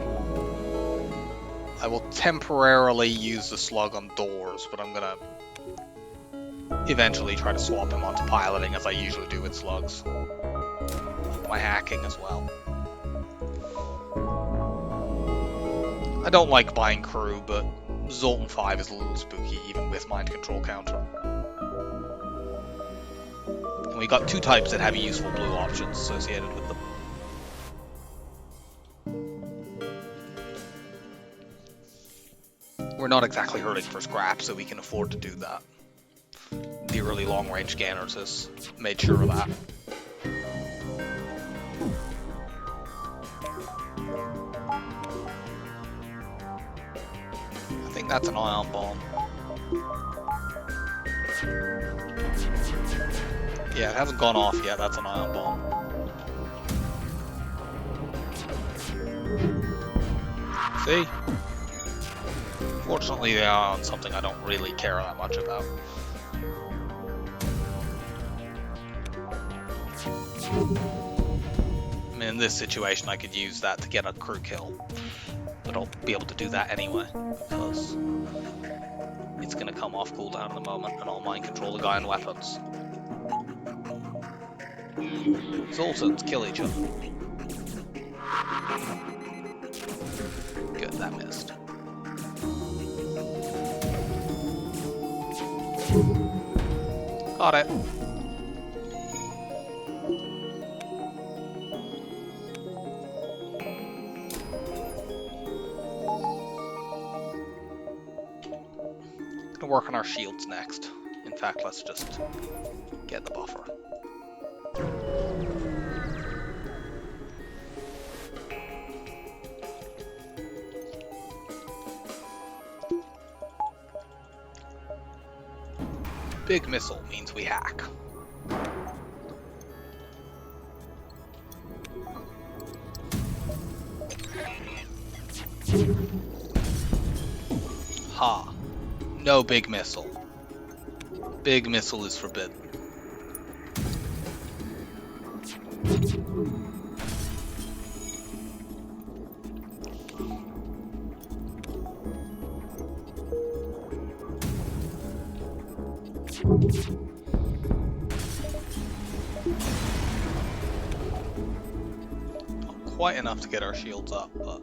I will temporarily use the slug on doors, but I'm gonna eventually try to swap him onto piloting as I usually do with slugs. My hacking as well. I don't like buying crew, but Zoltan 5 is a little spooky even with mind control counter. And we got 2 types that have useful blue options associated with them. We're not exactly hurting for scrap, so we can afford to do that. The early long-range scanners has made sure of that. I think that's an ion bomb. Yeah, it hasn't gone off yet, that's an ion bomb. See? Fortunately, they are on something I don't really care that much about. I mean, in this situation, I could use that to get a crew kill. But I'll be able to do that anyway, because it's going to come off cooldown in a moment, and I'll mind control the guy in weapons. Zoltans kill each other. Good, that missed. Got it. Gonna work on our shields next. In fact, let's just get the buffer. Big missile means we hack. Ha. No big missile. Big missile is forbidden. Not quite enough to get our shields up, but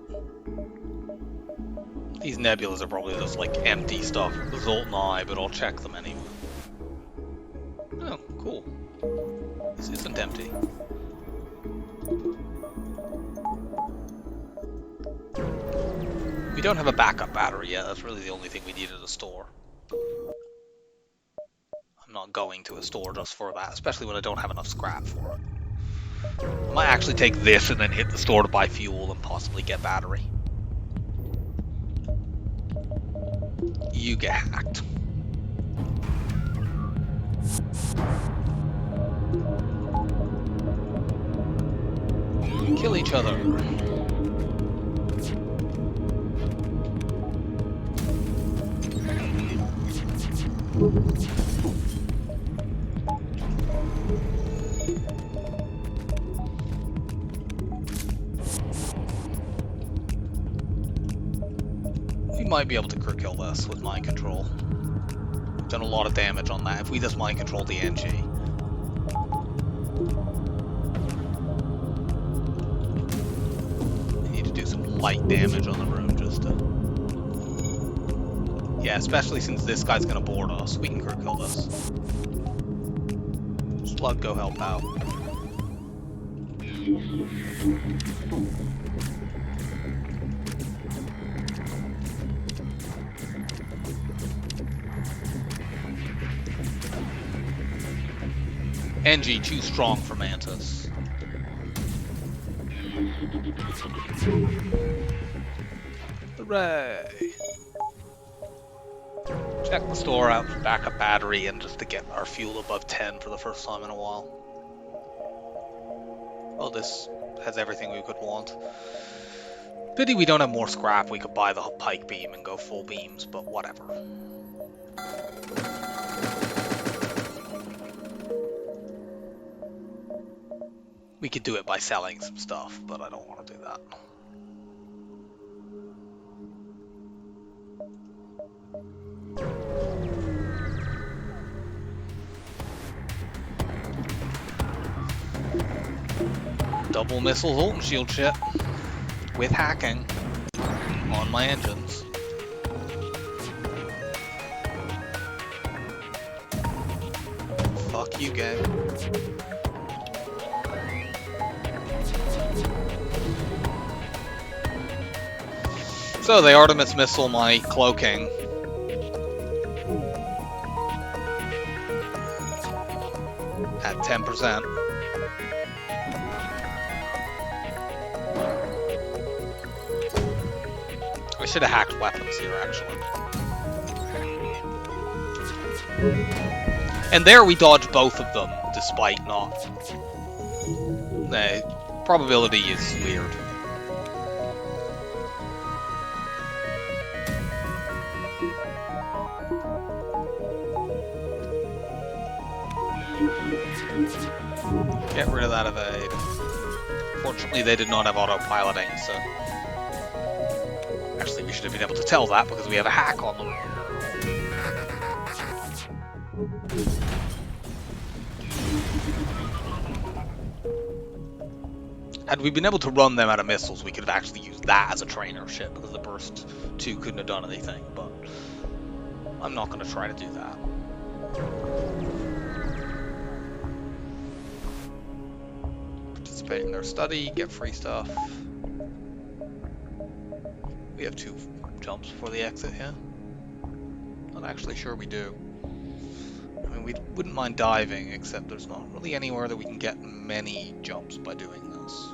these nebulas are probably just like empty stuff with Zolt and I, but I'll check them anyway. Oh, cool. This isn't empty. We don't have a backup battery yet, that's really the only thing we need at a store. I'm not going to a store just for that, especially when I don't have enough scrap for it. I might actually take this and then hit the store to buy fuel and possibly get battery. You get hacked. Kill each other. We might be able to crit kill this with mind control. We've done a lot of damage on that. If we just mind control the NG. We need to do some light damage on the room just to... Yeah, especially since this guy's gonna board us. We can crit kill this. Slug, go help out. NG, too strong for Mantis. Hooray! Check the store out for backup battery and just to get our fuel above 10 for the first time in a while. Well, this has everything we could want. Pity we don't have more scrap. We could buy the pike beam and go full beams, but whatever. We could do it by selling some stuff, but I don't want to do that. Double missile Zolt and shield shit with hacking on my engines. Fuck you, gang. So they Artemis missile my cloaking. At 10%. I should have hacked weapons here, actually. And there we dodged both of them, despite not... The probability is weird. Get rid of that evade. Fortunately, they did not have autopiloting, so... Actually, we should have been able to tell that because we have a hack on them. Had we been able to run them out of missiles, we could have actually used that as a trainer ship because the burst 2 couldn't have done anything, but I'm not going to try to do that. Participate in their study, get free stuff. We have 2 jumps before the exit here. Not actually sure we do. I mean, we wouldn't mind diving, except there's not really anywhere that we can get many jumps by doing this.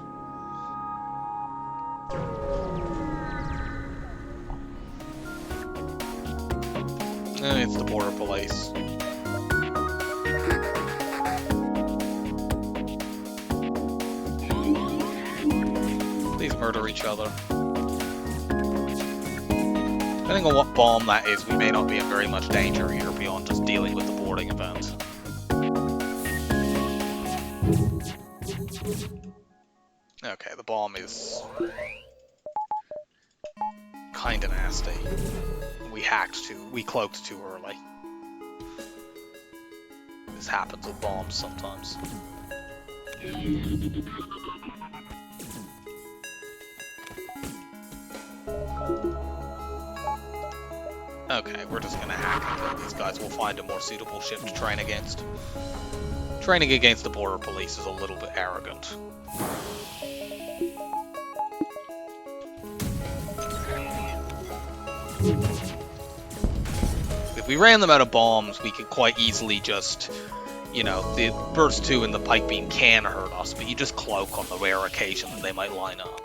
It's the border police. Please murder each other. Depending on what bomb that is, we may not be in very much danger here beyond just dealing with the boarding event. Okay, the bomb is kinda nasty. We cloaked too early. This happens with bombs sometimes. Okay, we're just gonna hack until these guys will find a more suitable ship to train against. Training against the border police is a little bit arrogant. If we ran them out of bombs, we could quite easily just, you know, the burst 2 and the pike beam can hurt us, but you just cloak on the rare occasion that they might line up.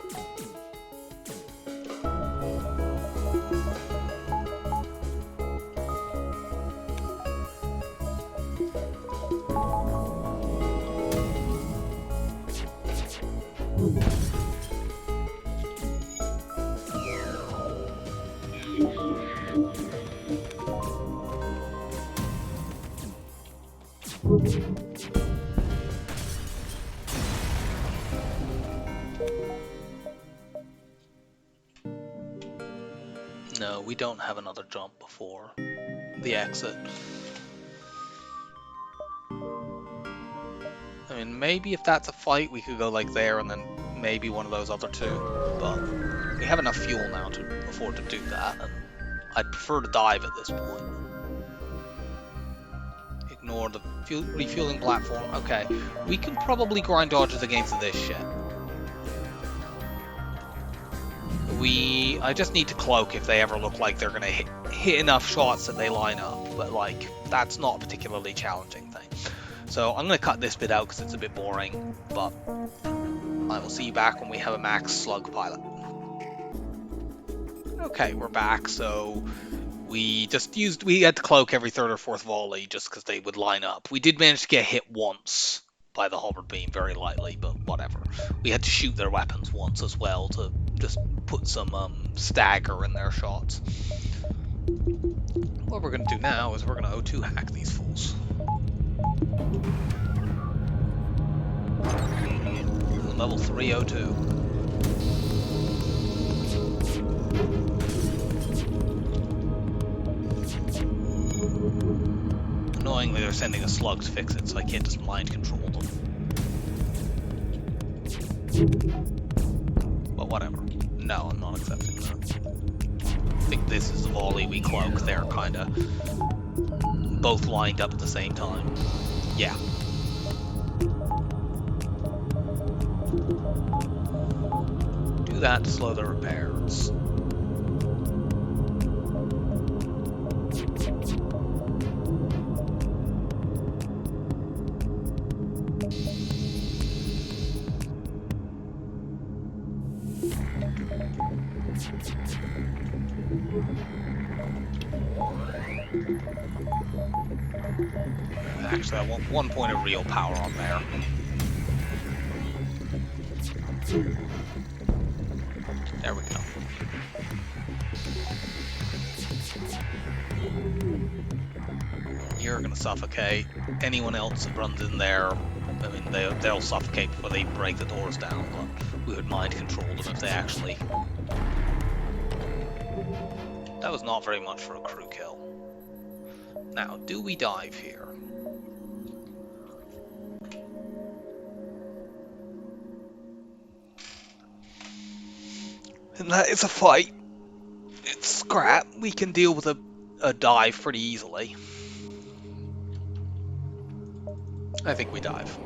No, we don't have another jump before the exit. I mean, maybe if that's a fight, we could go like there and then maybe one of those other two, but we have enough fuel now to afford to do that, and I'd prefer to dive at this point. Ignore the refueling platform. Okay, we can probably grind dodges against this ship. I just need to cloak if they ever look like they're gonna hit enough shots that they line up, but like, that's not a particularly challenging thing. So I'm gonna cut this bit out because it's a bit boring, but I will see you back when we have a max slug pilot. Okay, we're back, so we had to cloak every third or fourth volley just because they would line up. We did manage to get hit once by the hover beam, very lightly, but whatever. We had to shoot their weapons once as well to just put some stagger in their shots. What we're going to do now is we're going to O2 hack these fools. Level 3 O2. Annoyingly, they're sending a slug to fix it, so I can't just mind control them. But whatever. No, I'm not accepting that. I think this is the volley we cloak. They're kinda both lined up at the same time. Yeah. Do that to slow the repairs. Actually, I want 1 point of real power on there. There we go. You're gonna suffocate. Anyone else that runs in there, I mean, they'll suffocate before they break the doors down, but we would mind control them if they actually... That was not very much for a crew kill. Now, do we dive here? And that is a fight. It's scrap. We can deal with a dive pretty easily. I think we dive.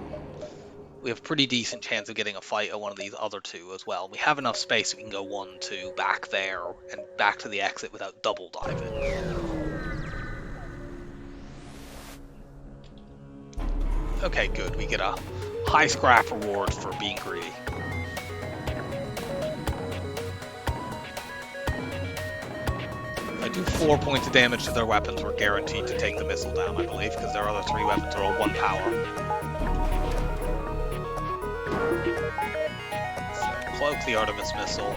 We have a pretty decent chance of getting a fight at one of these other two as well. We have enough space so we can go 1, 2, back there, and back to the exit without double diving. Okay, good. We get a high scrap reward for being greedy. If I do 4 points of damage to their weapons, we're guaranteed to take the missile down, I believe, because their other 3 weapons are all 1 power. So, cloak the Artemis missile.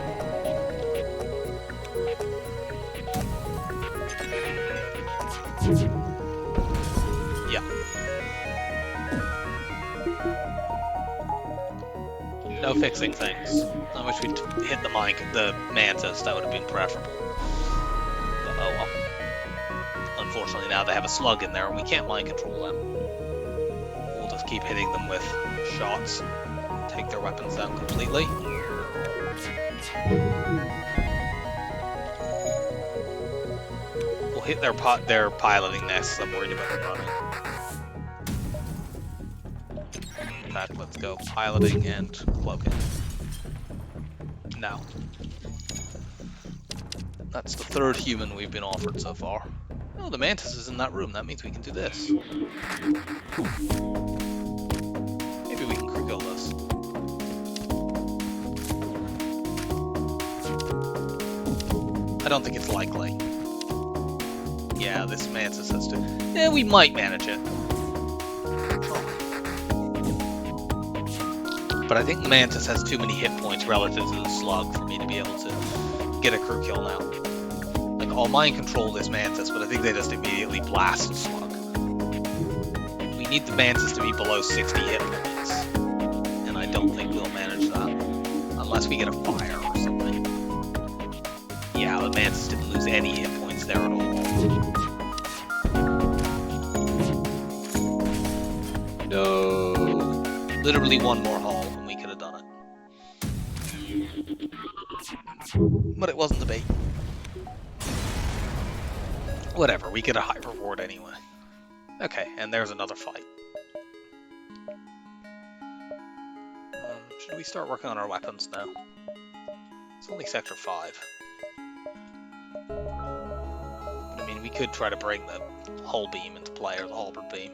no fixing things. I wish we'd hit the mantis, that would have been preferable. But oh well. Unfortunately now they have a slug in there and we can't mind control them. We'll just keep hitting them with shots. Take their weapons down completely. We'll hit their piloting nests. I'm worried about them running. In fact, let's go piloting and cloaking. Now. That's the third human we've been offered so far. Oh, the mantis is in that room. That means we can do this. Maybe we can crew kill this. I don't think it's likely. Yeah, this mantis has to... Yeah, we might manage it. But I think mantis has too many hit points relative to the slug for me to be able to get a crew kill now. Like, I'll mind control this mantis, but I think they just immediately blast the slug. We need the mantis to be below 60 hit points. And I don't think we'll manage that. Unless we get a fire or something. Yeah, the mantis didn't lose any hit points there at all. No. Literally one more haul and we could have done it. But it wasn't the bait. Whatever, we get a high reward anyway. Okay, and there's another fight. Should we start working on our weapons now? It's only Sector 5. I mean, we could try to bring the hull beam into play, or the halberd beam.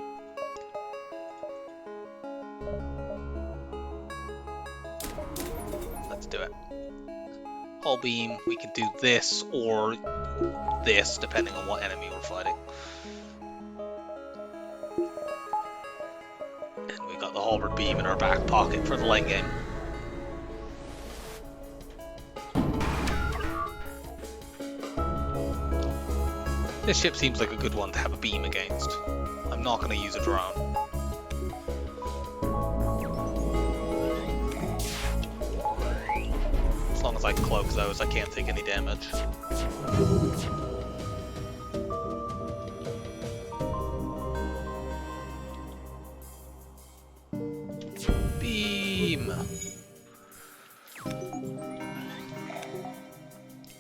Let's do it. Hull beam, we could do this or this, depending on what enemy we're fighting. And we got the halberd beam in our back pocket for the late game. This ship seems like a good one to have a beam against. I'm not going to use a drone. As long as I cloak those, I can't take any damage. Beam!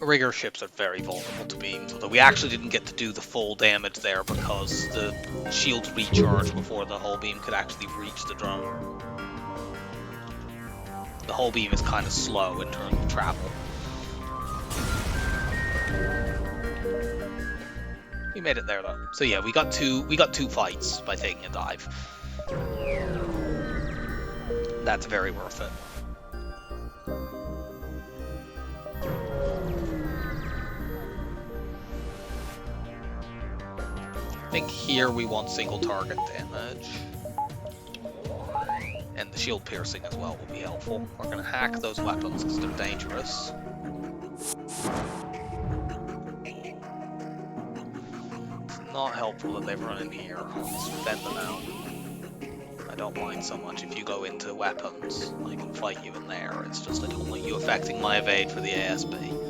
Rigger ships are very vulnerable to beams, although we actually didn't get to do the full damage there because the shields recharged before the hull beam could actually reach the drone. The hull beam is kind of slow in terms of travel. We made it there though. So yeah, we got two fights by taking a dive. That's very worth it. I think here we want single target damage. And the shield piercing as well will be helpful. We're going to hack those weapons because they're dangerous. It's not helpful that they've run in here. Let's bend them out. I don't mind so much if you go into weapons. I can fight you in there. It's just I don't want you affecting my evade for the ASB.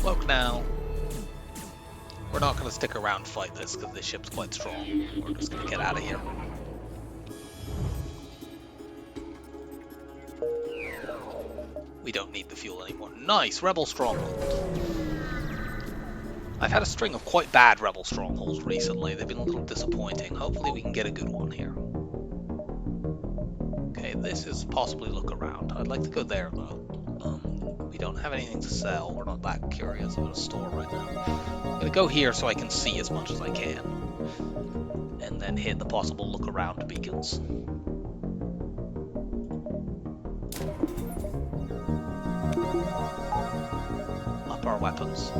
Look now. We're not going to stick around and fight this because this ship's quite strong. We're just going to get out of here. We don't need the fuel anymore. Nice! Rebel stronghold. I've had a string of quite bad rebel strongholds recently. They've been a little disappointing. Hopefully we can get a good one here. Okay, this is possibly look around. I'd like to go there though. We don't have anything to sell. We're not that curious about a store right now. I'm going to go here so I can see as much as I can. and then hit the possible look-around beacons. Up our weapons.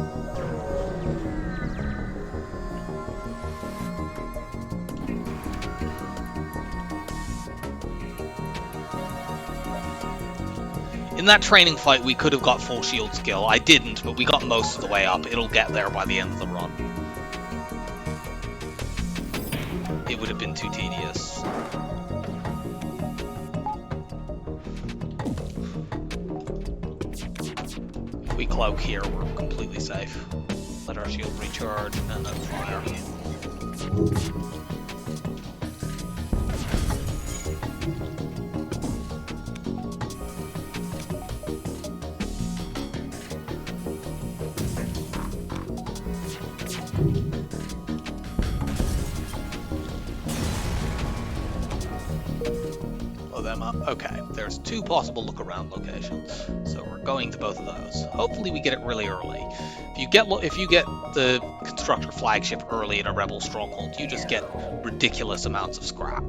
In that training fight, we could have got full shield skill. I didn't, but we got most of the way up. It'll get there by the end of the run. It would have been too tedious. If we cloak here, we're completely safe. Let our shield recharge and then fire. Okay, there's 2 possible look-around locations, so we're going to both of those. Hopefully we get it really early. If you get the constructor flagship early in a rebel stronghold, you just get ridiculous amounts of scrap.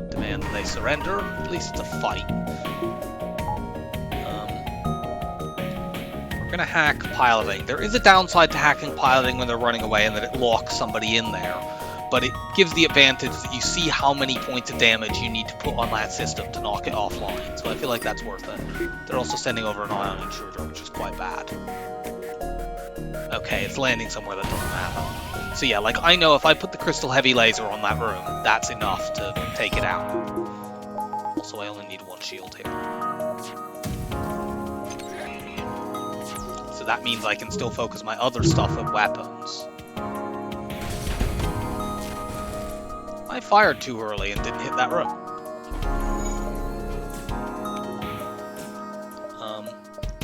Demand that they surrender. At least it's a fight. We're gonna hack piloting. There is a downside to hacking piloting when they're running away, and that it locks somebody in there. But it gives the advantage that you see how many points of damage you need to put on that system to knock it offline. So I feel like that's worth it. They're also sending over an ion intruder, which is quite bad. Okay, it's landing somewhere that doesn't matter. So yeah, like I know if I put the crystal heavy laser on that room, that's enough to take it out. Also, I only need 1 shield here. So that means I can still focus my other stuff with weapons. I fired too early and didn't hit that room.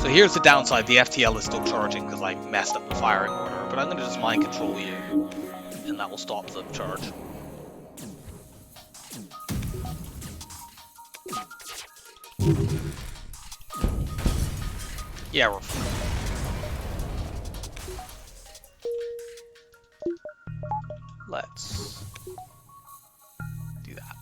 So here's the downside. The FTL is still charging because I messed up the firing order, but I'm going to just mind control you, and that will stop the charge. Yeah, we're fine. Let's do that.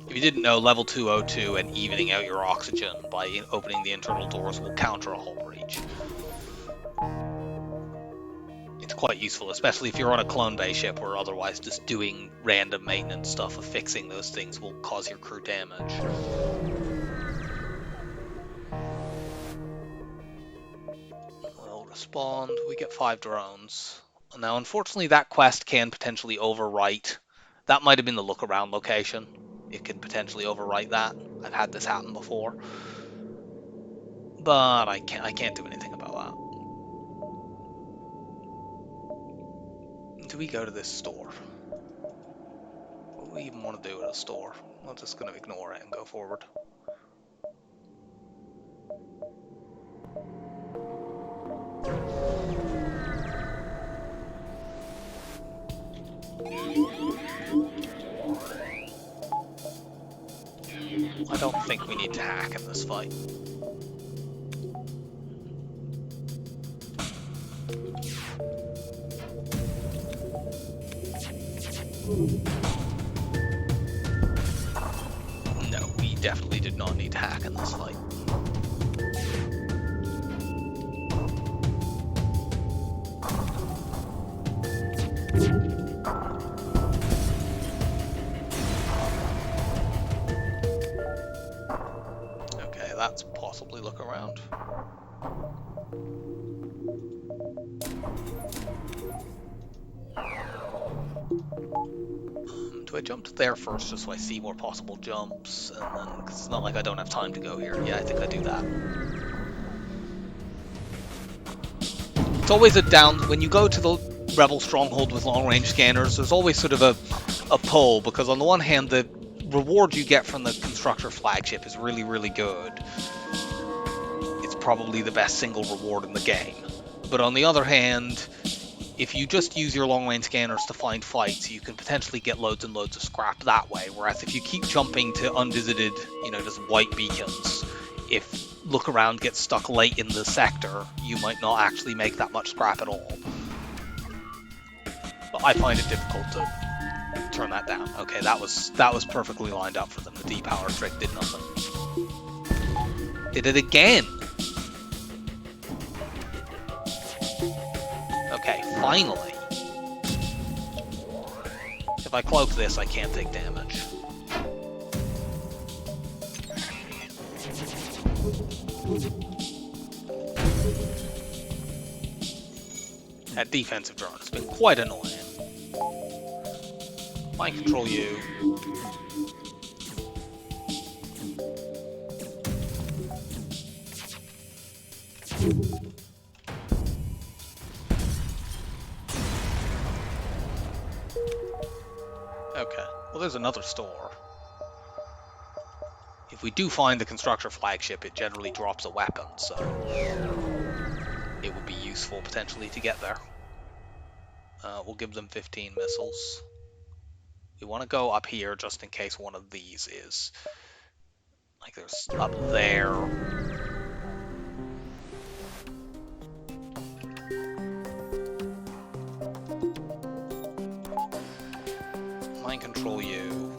If you didn't know, level 202 and evening out your oxygen by opening the internal doors will counter a hull breach. It's quite useful, especially if you're on a clone base ship where otherwise just doing random maintenance stuff of fixing those things will cause your crew damage. We'll respond. We get 5 drones. Now, unfortunately, that quest can potentially overwrite. That might have been the look-around location. It could potentially overwrite that. I've had this happen before. But I can't do anything about that. Do we go to this store? What do we even want to do at a store? I'm just going to ignore it and go forward. I don't think we need to hack in this fight. No, we definitely did not need to hack in this fight. Okay, that's possibly look around. Do I jump to there first just so I see more possible jumps? And then, cause it's not like I don't have time to go here. Yeah, I think I do that. It's always a down, when you go to the Rebel stronghold with long-range scanners, there's always sort of a pull, because on the one hand, the reward you get from the constructor flagship is really, really good. It's probably the best single reward in the game. But on the other hand, if you just use your long-range scanners to find fights, you can potentially get loads and loads of scrap that way. Whereas if you keep jumping to unvisited, just white beacons, if look around gets stuck late in the sector, you might not actually make that much scrap at all. But I find it difficult to turn that down. Okay, that was perfectly lined up for them. The depower trick did nothing. Did it again. Okay, finally. If I cloak this, I can't take damage. That defensive drone has been quite annoying. Mind control you. Okay, well there's another store. If we do find the constructor flagship, it generally drops a weapon, so it would be useful potentially to get there. We'll give them 15 missiles. We want to go up here just in case one of these is... like there's up there. Mind control you.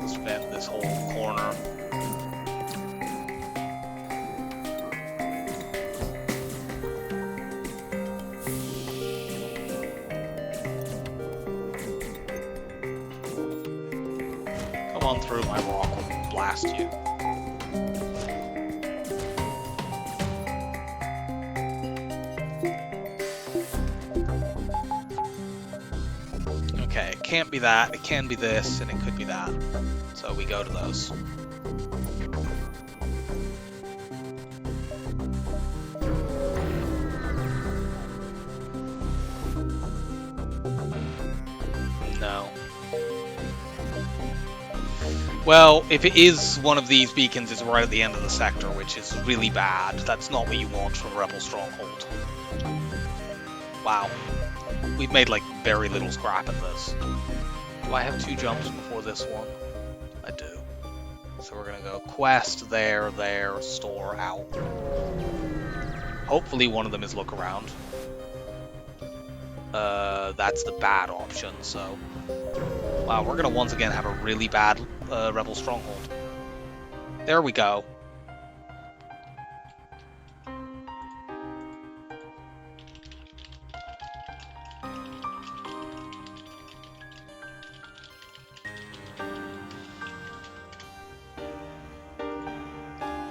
Let's vent this whole corner. On through, my rock will blast you. Okay, it can't be that, it can be this, and it could be that. So we go to those. No. Well, if it is one of these beacons, it's right at the end of the sector, which is really bad. That's not what you want from a Rebel Stronghold. Wow. We've made, like, very little scrap at this. Do I have 2 jumps before this one? I do. So we're gonna go quest, there, store, out. Hopefully one of them is look around. That's the bad option, so... Wow, we're gonna once again have a really bad Rebel Stronghold. There we go.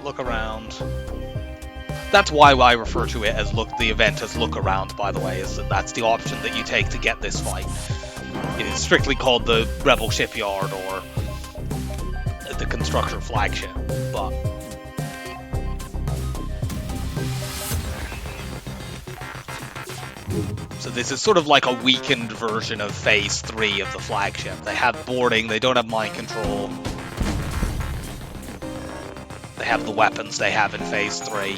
Look around. That's why I refer to it as the event as look around, by the way, is that's the option that you take to get this fight. It is strictly called the Rebel Shipyard or the Constructor Flagship, but... So this is sort of like a weakened version of Phase 3 of the Flagship. They have boarding, they don't have mind control. They have the weapons they have in Phase 3.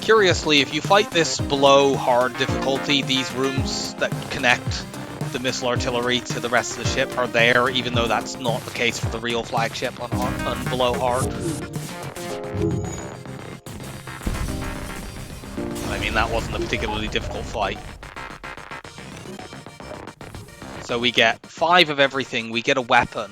Curiously, if you fight this below hard difficulty, these rooms that connect the missile artillery to the rest of the ship are there, even though that's not the case for the real flagship on below hard. I mean, that wasn't a particularly difficult fight. So we get 5 of everything, we get a weapon.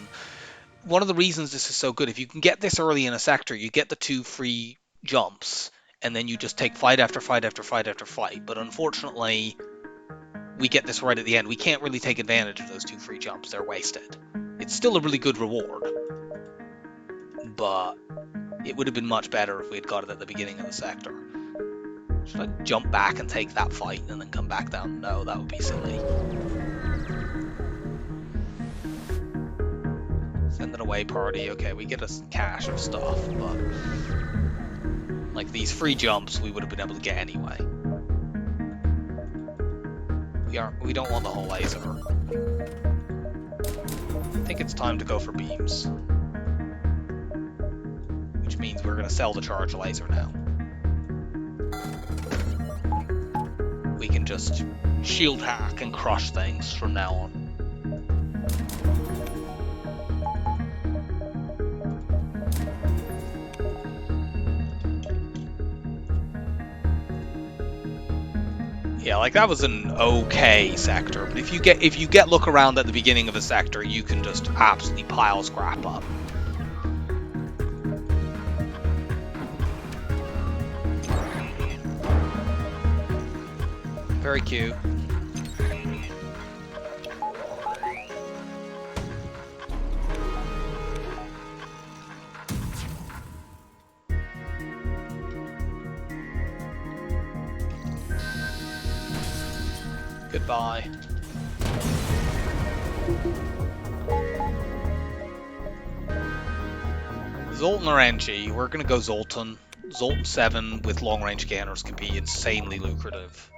One of the reasons this is so good, if you can get this early in a sector, you get the 2 free jumps. And then you just take fight after fight after fight after fight. But unfortunately, we get this right at the end. We can't really take advantage of those 2 free jumps. They're wasted. It's still a really good reward. But it would have been much better if we had got it at the beginning of the sector. Should I jump back and take that fight and then come back down? No, that would be silly. Send an away party. Okay, we get a cache of stuff, but like these free jumps we would have been able to get anyway. We don't want the whole laser. I think it's time to go for beams. Which means we're going to sell the charge laser now. We can just shield hack and crush things from now on. Yeah, like that was an okay sector, but if you get look around at the beginning of a sector, you can just absolutely pile scrap up. Very cute. Goodbye. Zoltan or Enchi? We're gonna go Zoltan. Zoltan 7 with long-range gainers can be insanely lucrative,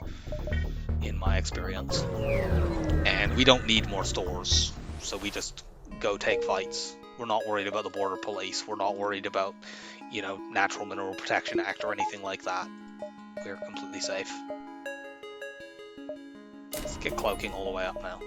in my experience. And we don't need more stores, so we just go take fights. We're not worried about the border police. We're not worried about, you know, Natural Mineral Protection Act or anything like that. We're completely safe. Let's get cloaking all the way up now.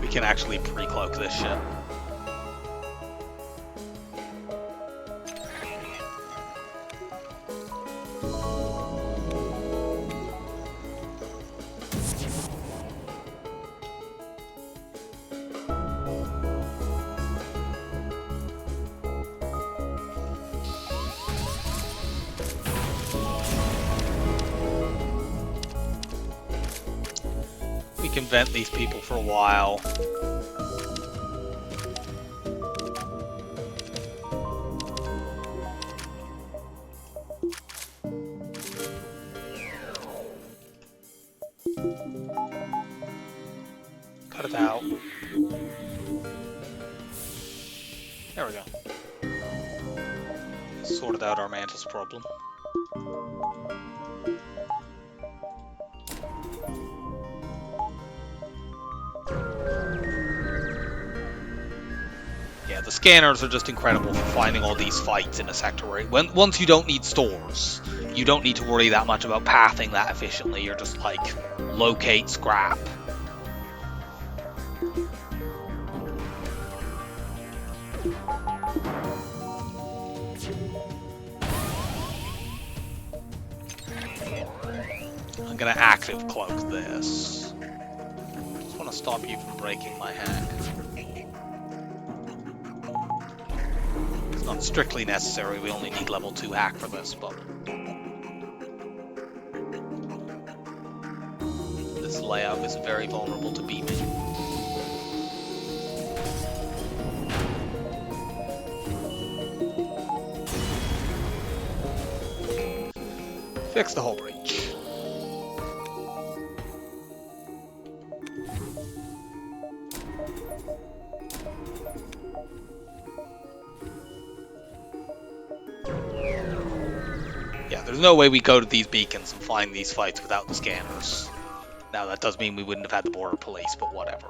We can actually pre-cloak this shit. We can vent these people for a while. Cut it out. There we go. Sorted out our mantis problem. Yeah, the scanners are just incredible for finding all these fights in a sector where once you don't need stores, you don't need to worry that much about pathing that efficiently. You're just like, locate scrap. I'm gonna active cloak this. Just want to stop you from breaking my hack. It's not strictly necessary, we only need level 2 hack for this, but this layout is very vulnerable to beaming. Fix the whole breach. Yeah, there's no way we go to these beacons and find these fights without the scanners. Now that does mean we wouldn't have had the border police, but whatever.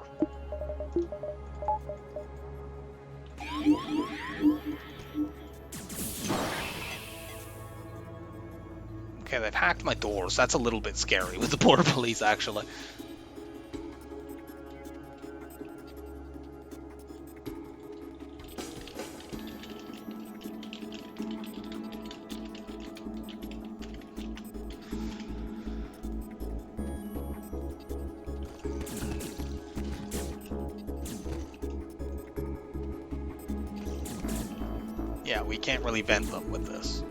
Okay, they've hacked my doors. That's a little bit scary with the border police, actually. Yeah, we can't really vent them with this.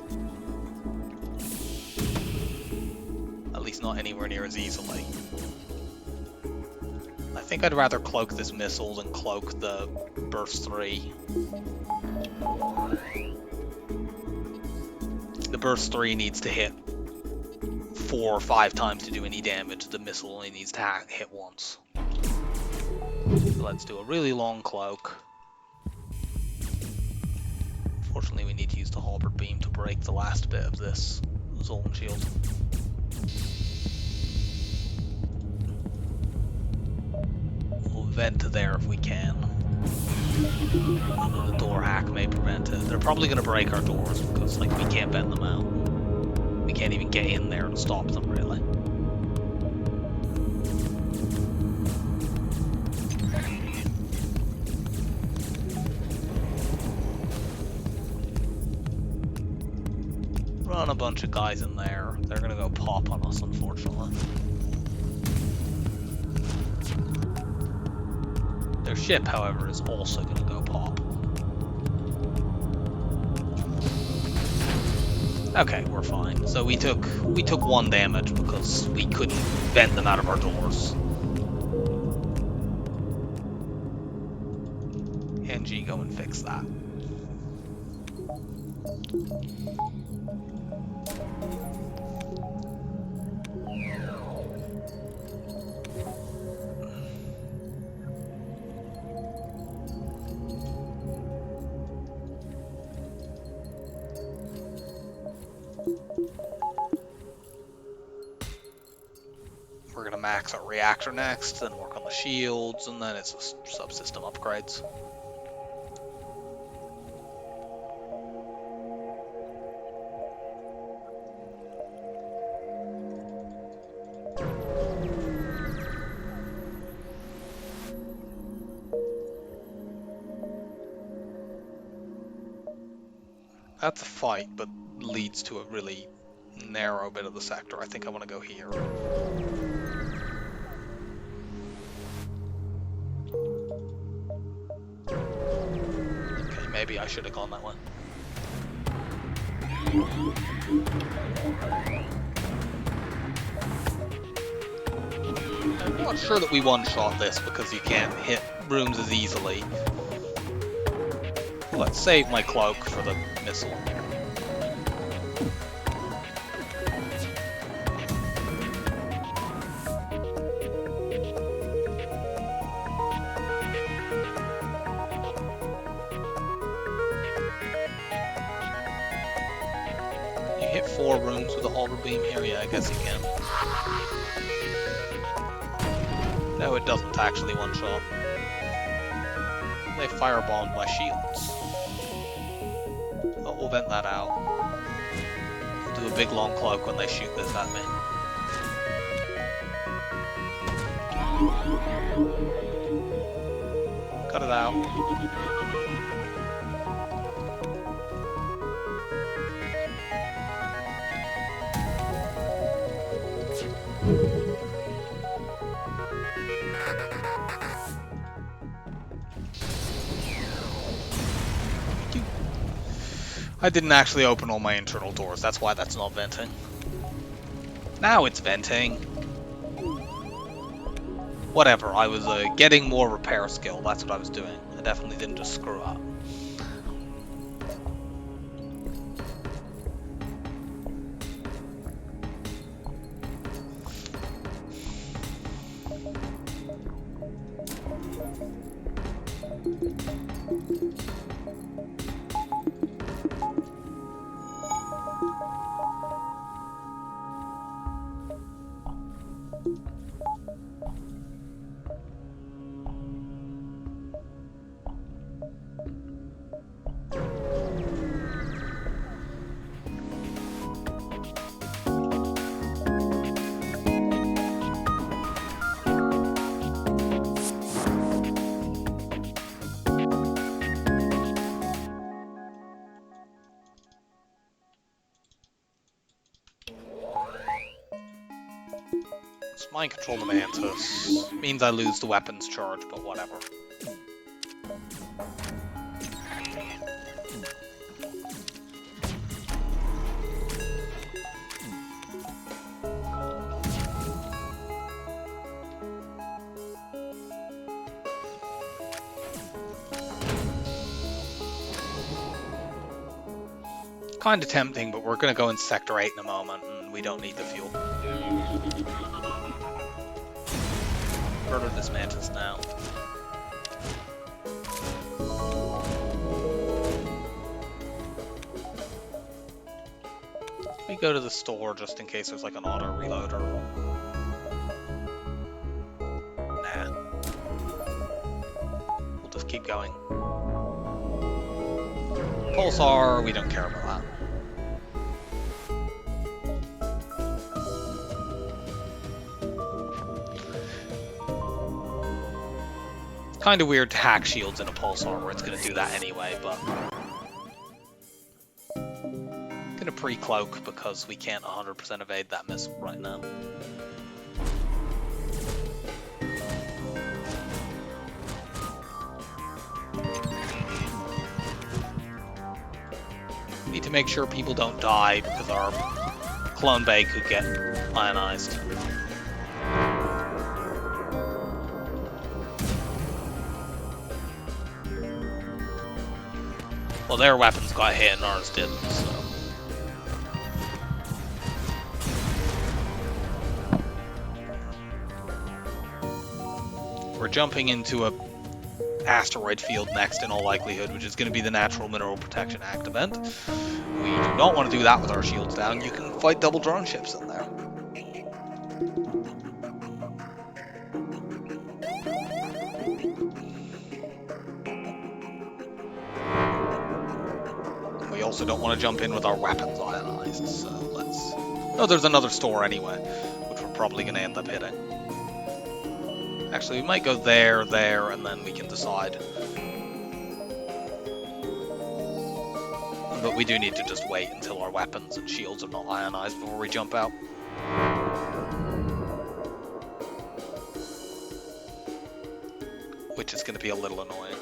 least not anywhere near as easily. I think I'd rather cloak this missile than cloak the burst 3. The burst 3 needs to hit 4 or 5 times to do any damage. The missile only needs to hit once. So let's do a really long cloak. Unfortunately, we need to use the halberd beam to break the last bit of this Zoltan shield. We'll vent to there if we can. The door hack may prevent it. They're probably going to break our doors because, like, we can't vent them out. We can't even get in there to stop them, really. Run a bunch of guys in there. They're going to go pop on us, unfortunately. Their ship, however, is also going to go pop. Okay, we're fine. So we took 1 damage because we couldn't vent them out of our doors. NG, go and fix that. We're gonna max our reactor next, then work on the shields, and then it's subsystem upgrades. That's a fight, but leads to a really narrow bit of the sector. I think I want to go here. Okay, maybe I should have gone that way. I'm not sure that we one-shot this because you can't hit rooms as easily. Let's save my cloak for the missile. You hit 4 rooms with a halberd beam here? Yeah, I guess you can. No, it doesn't actually one-shot. They firebombed my shields. But we'll vent that out. We'll do a big long cloak when they shoot this at me. Cut it out. I didn't actually open all my internal doors, that's why that's not venting. Now it's venting. Whatever, I was getting more repair skill, that's what I was doing. I definitely didn't just screw up. Mind control the Mantis means I lose the weapons charge, but whatever. Kind of tempting, but we're going to go in Sector 8 in a moment, and we don't need the fuel. Murder this mantis now. We go to the store just in case there's like an auto reloader. Nah. We'll just keep going. Pulsar, we don't care about that. It's kind of weird to hack shields in a pulsar where it's going to do that anyway, but I'm going to pre-cloak because we can't 100% evade that missile right now. Need to make sure people don't die because our clone bay could get ionized. Well, their weapons got hit and ours didn't, so. We're jumping into a asteroid field next in all likelihood, which is going to be the Natural Mineral Protection Act event. We do not want to do that with our shields down. You can fight double drone ships in there. We also don't want to jump in with our weapons ionized, so let's... Oh, there's another store anyway, which we're probably going to end up hitting. Actually, we might go there, and then we can decide. But we do need to just wait until our weapons and shields are not ionized before we jump out. Which is going to be a little annoying.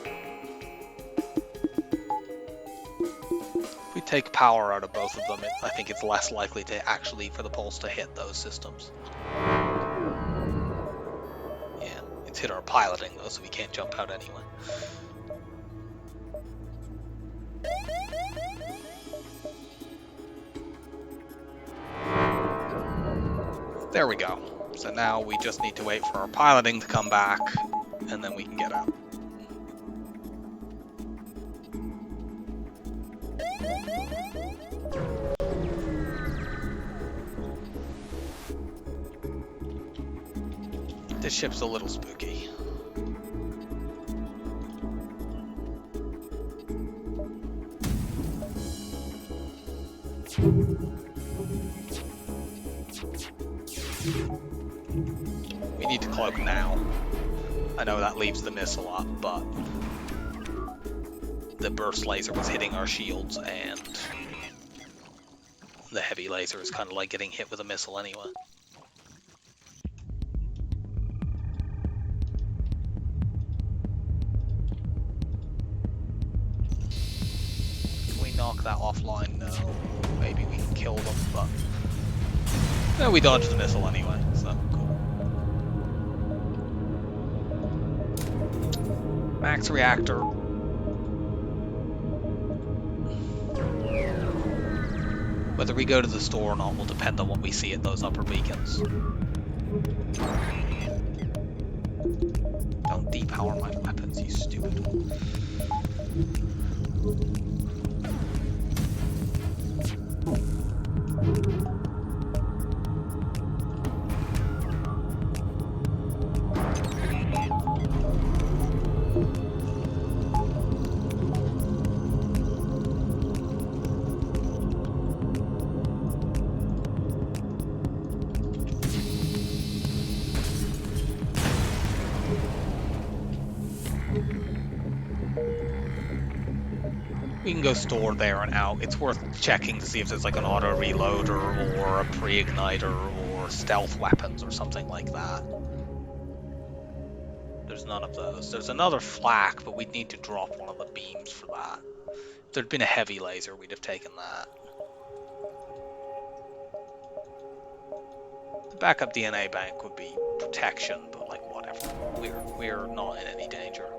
If we take power out of both of them, I think it's less likely to actually for the pulse to hit those systems. It's hit our piloting though, so we can't jump out anyway. There we go. So now we just need to wait for our piloting to come back, and then we can get out. This ship's a little spooky. We need to cloak now. I know that leaves the missile up, but the burst laser was hitting our shields, and the heavy laser is kind of like getting hit with a missile anyway. Knock that offline? No. Maybe we can kill them, but no, we dodged the missile anyway, so cool. Max reactor. Whether we go to the store or not will depend on what we see at those upper beacons. Don't depower my weapons, you stupid. We can go store there and out. It's worth checking to see if there's like an auto reloader or a pre-igniter or stealth weapons or something like that. There's none of those. There's another flak, but we'd need to drop one of the beams for that. If there'd been a heavy laser, we'd have taken that. The backup DNA bank would be protection, but like whatever. We're not in any danger.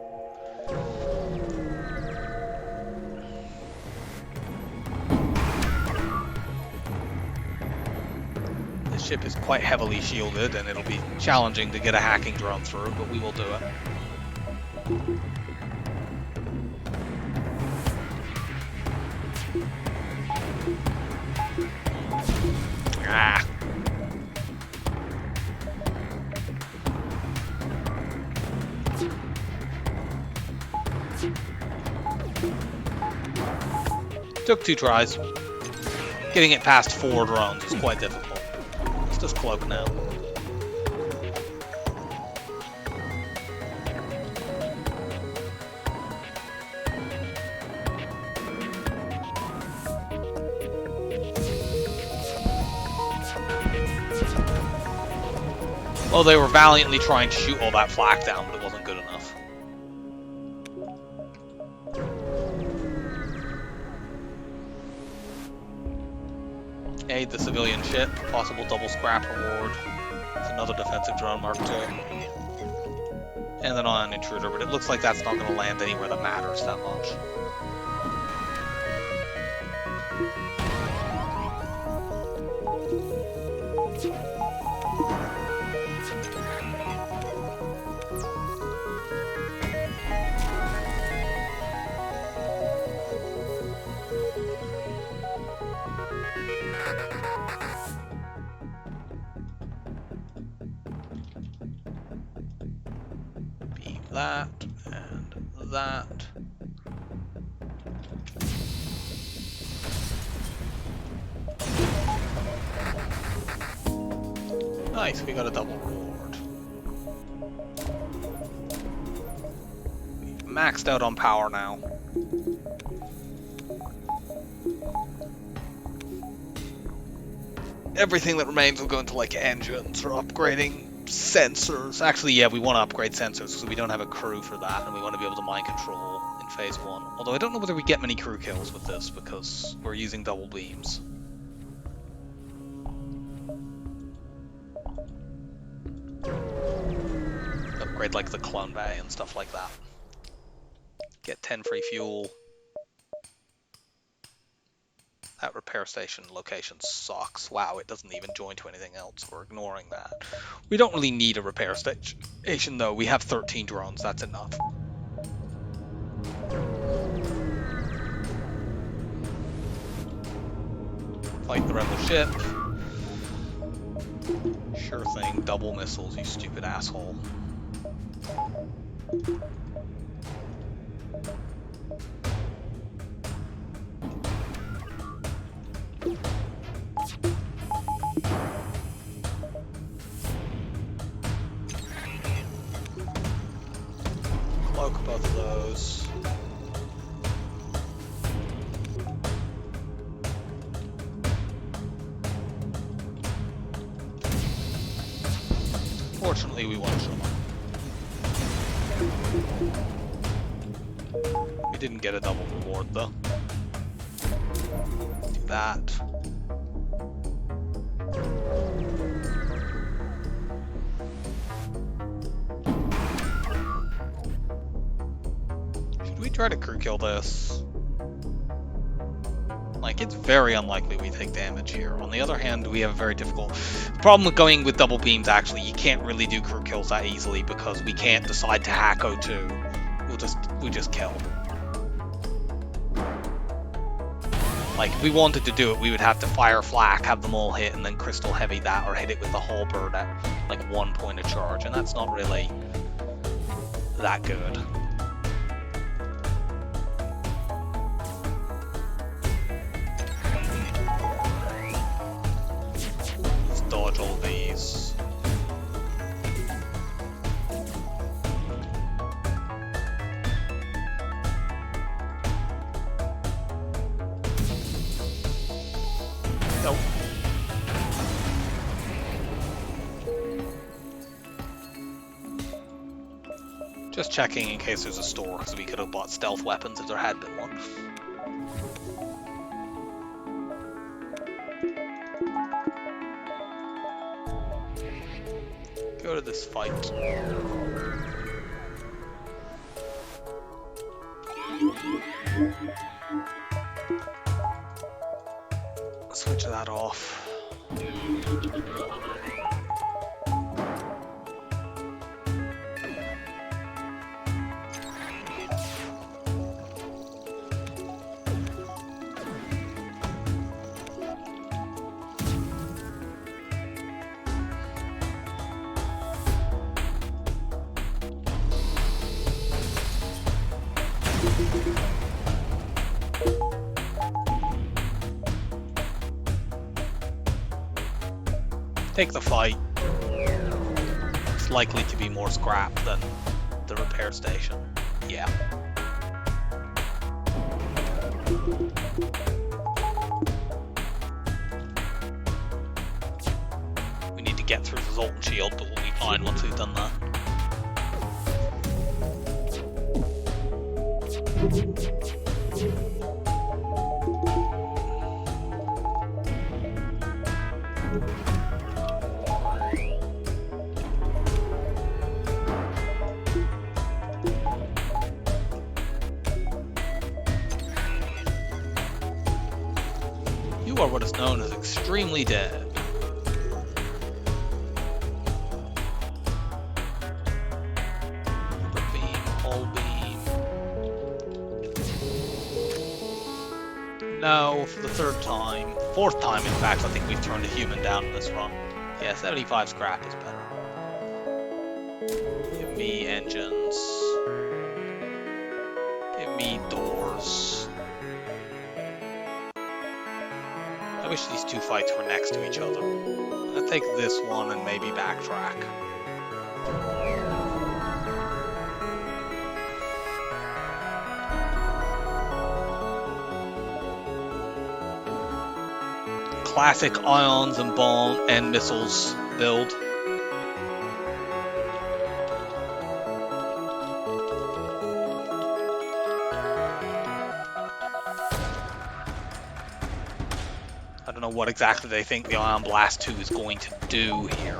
The ship is quite heavily shielded, and it'll be challenging to get a hacking drone through, but we will do it. Ah! Took 2 tries. Getting it past 4 drones is quite difficult. Let's just cloak now. Well, they were valiantly trying to shoot all that flak down, but it wasn't good enough. Aid the civilian ship, possible double scrap reward. It's another defensive drone Mark II. And then on an intruder, but it looks like that's not going to land anywhere that matters that much. That and that. Nice, we got a double reward. We've maxed out on power now. Everything that remains will go into like engines or upgrading sensors. Actually, yeah, we want to upgrade sensors because we don't have a crew for that, and we want to be able to mind control in phase 1. Although I don't know whether we get many crew kills with this because we're using double beams. Upgrade like the clone bay and stuff like that. Get 10 free fuel. That repair station location sucks. Wow, it doesn't even join to anything else. We're ignoring that. We don't really need a repair station though. We have 13 drones, that's enough. Fight the rebel ship. Sure thing, double missiles, you stupid asshole. Cloak both of those. Fortunately, we won some. We didn't get a double reward though. Do that. Should we try to crew kill this? Like, it's very unlikely we take damage here. On the other hand, we have a very difficult... The problem with going with double beams, actually, you can't really do crew kills that easily because we can't decide to hack O2. We just kill. Like, if we wanted to do it, we would have to fire flak, have them all hit, and then crystal heavy that, or hit it with the halberd at, like, 1 point of charge, and that's not really that good. Let's dodge all these. Nope. Just checking in case there's a store, because we could have bought stealth weapons if there had been one. Go to this fight. Switch that off. Take the fight. It's likely to be more scrap than the repair station. Yeah. We need to get through the Zoltan shield, but we'll be fine once we've done that. You are what is known as extremely dead. Beam, whole beam. No, for the third time. Fourth time, in fact, I think we've turned a human down in this run. Yeah, 75 scrap is better. Give me engines. Give me doors. I wish these two fights were next to each other. I'll take this one and maybe backtrack. Classic ions and bomb and missiles build. I don't know what exactly they think the Ion Blast 2 is going to do here.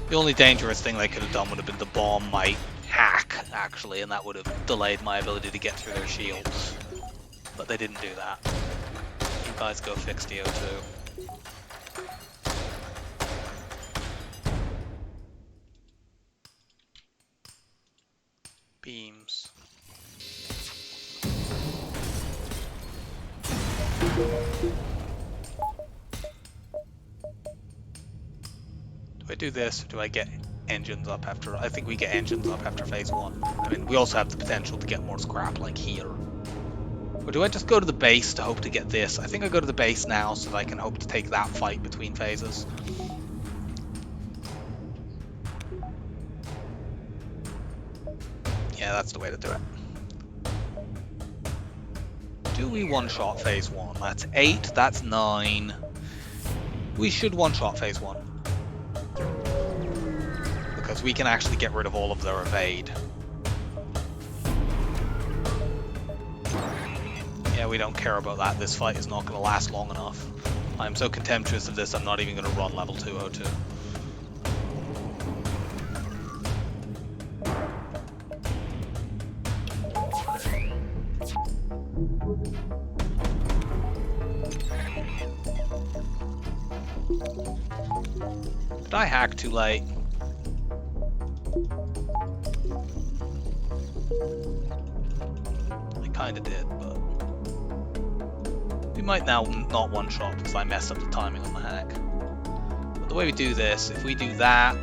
The only dangerous thing they could have done would have been the bomb might hack, actually, and that would have delayed my ability to get through their shields. But they didn't do that. You guys go fix the O2. Beams. Do I do this, or do I get engines up after... I think we get engines up after phase 1. I mean, we also have the potential to get more scrap, like here. Or do I just go to the base to hope to get this? I think I go to the base now, so that I can hope to take that fight between phases. Yeah, that's the way to do it. Do we one-shot phase 1? That's 8, that's 9. We should one-shot phase 1. Because we can actually get rid of all of their evade. Yeah, we don't care about that. This fight is not going to last long enough. I'm so contemptuous of this, I'm not even going to run level 202. Did I hack too late? I kinda did, but... we might now not one-shot because I messed up the timing on the hack. But the way we do this, if we do that,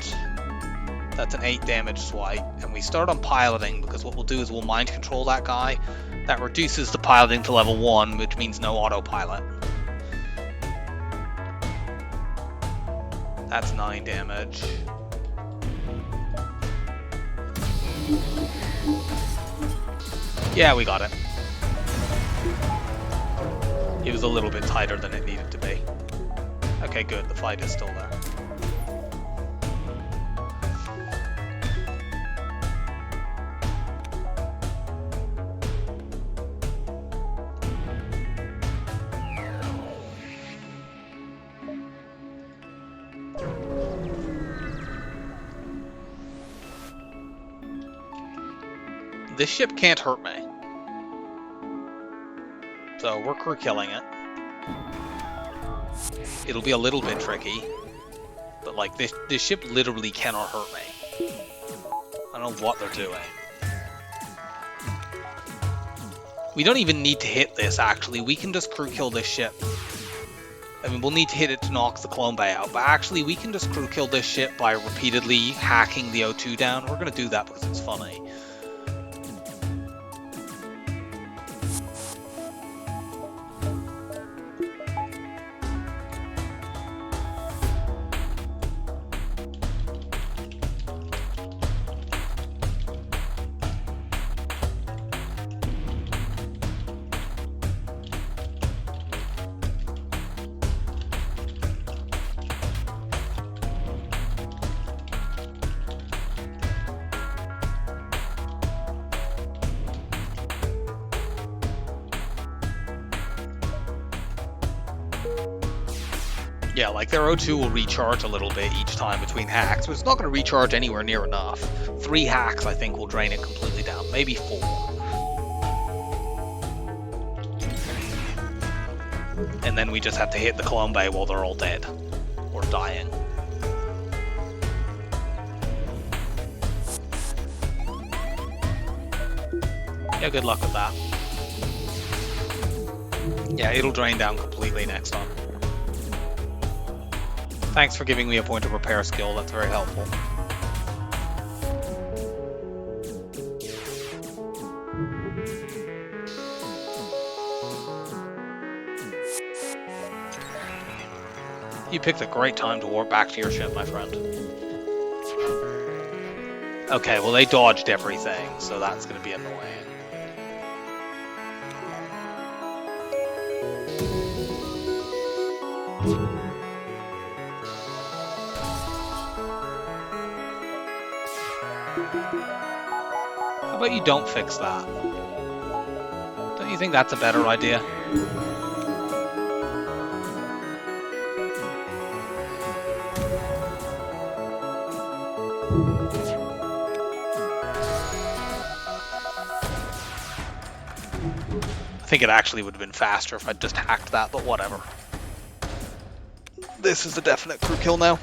that's an 8 damage swipe, and we start on piloting, because what we'll do is we'll mind control that guy. That reduces the piloting to level 1, which means no autopilot. That's 9 damage. Yeah, we got it. It was a little bit tighter than it needed to be. Okay, good. The fight is still there. This ship can't hurt me. So we're crew killing it. It'll be a little bit tricky. But like, this ship literally cannot hurt me. I don't know what they're doing. We don't even need to hit this, actually. We can just crew kill this ship. I mean, we'll need to hit it to knock the clone bay out, but actually we can just crew kill this ship by repeatedly hacking the O2 down. We're going to do that because it's funny. Yeah, like their O2 will recharge a little bit each time between hacks, but it's not going to recharge anywhere near enough. 3 hacks, I think, will drain it completely down. Maybe 4. And then we just have to hit the clone bay while they're all dead. Or dying. Yeah, good luck with that. Yeah, it'll drain down completely next time. Thanks for giving me a point of repair skill, that's very helpful. You picked a great time to warp back to your ship, my friend. Okay, well they dodged everything, so that's going to be annoying. How about you don't fix that? Don't you think that's a better idea? I think it actually would have been faster if I'd just hacked that, but whatever. This is a definite crew kill now.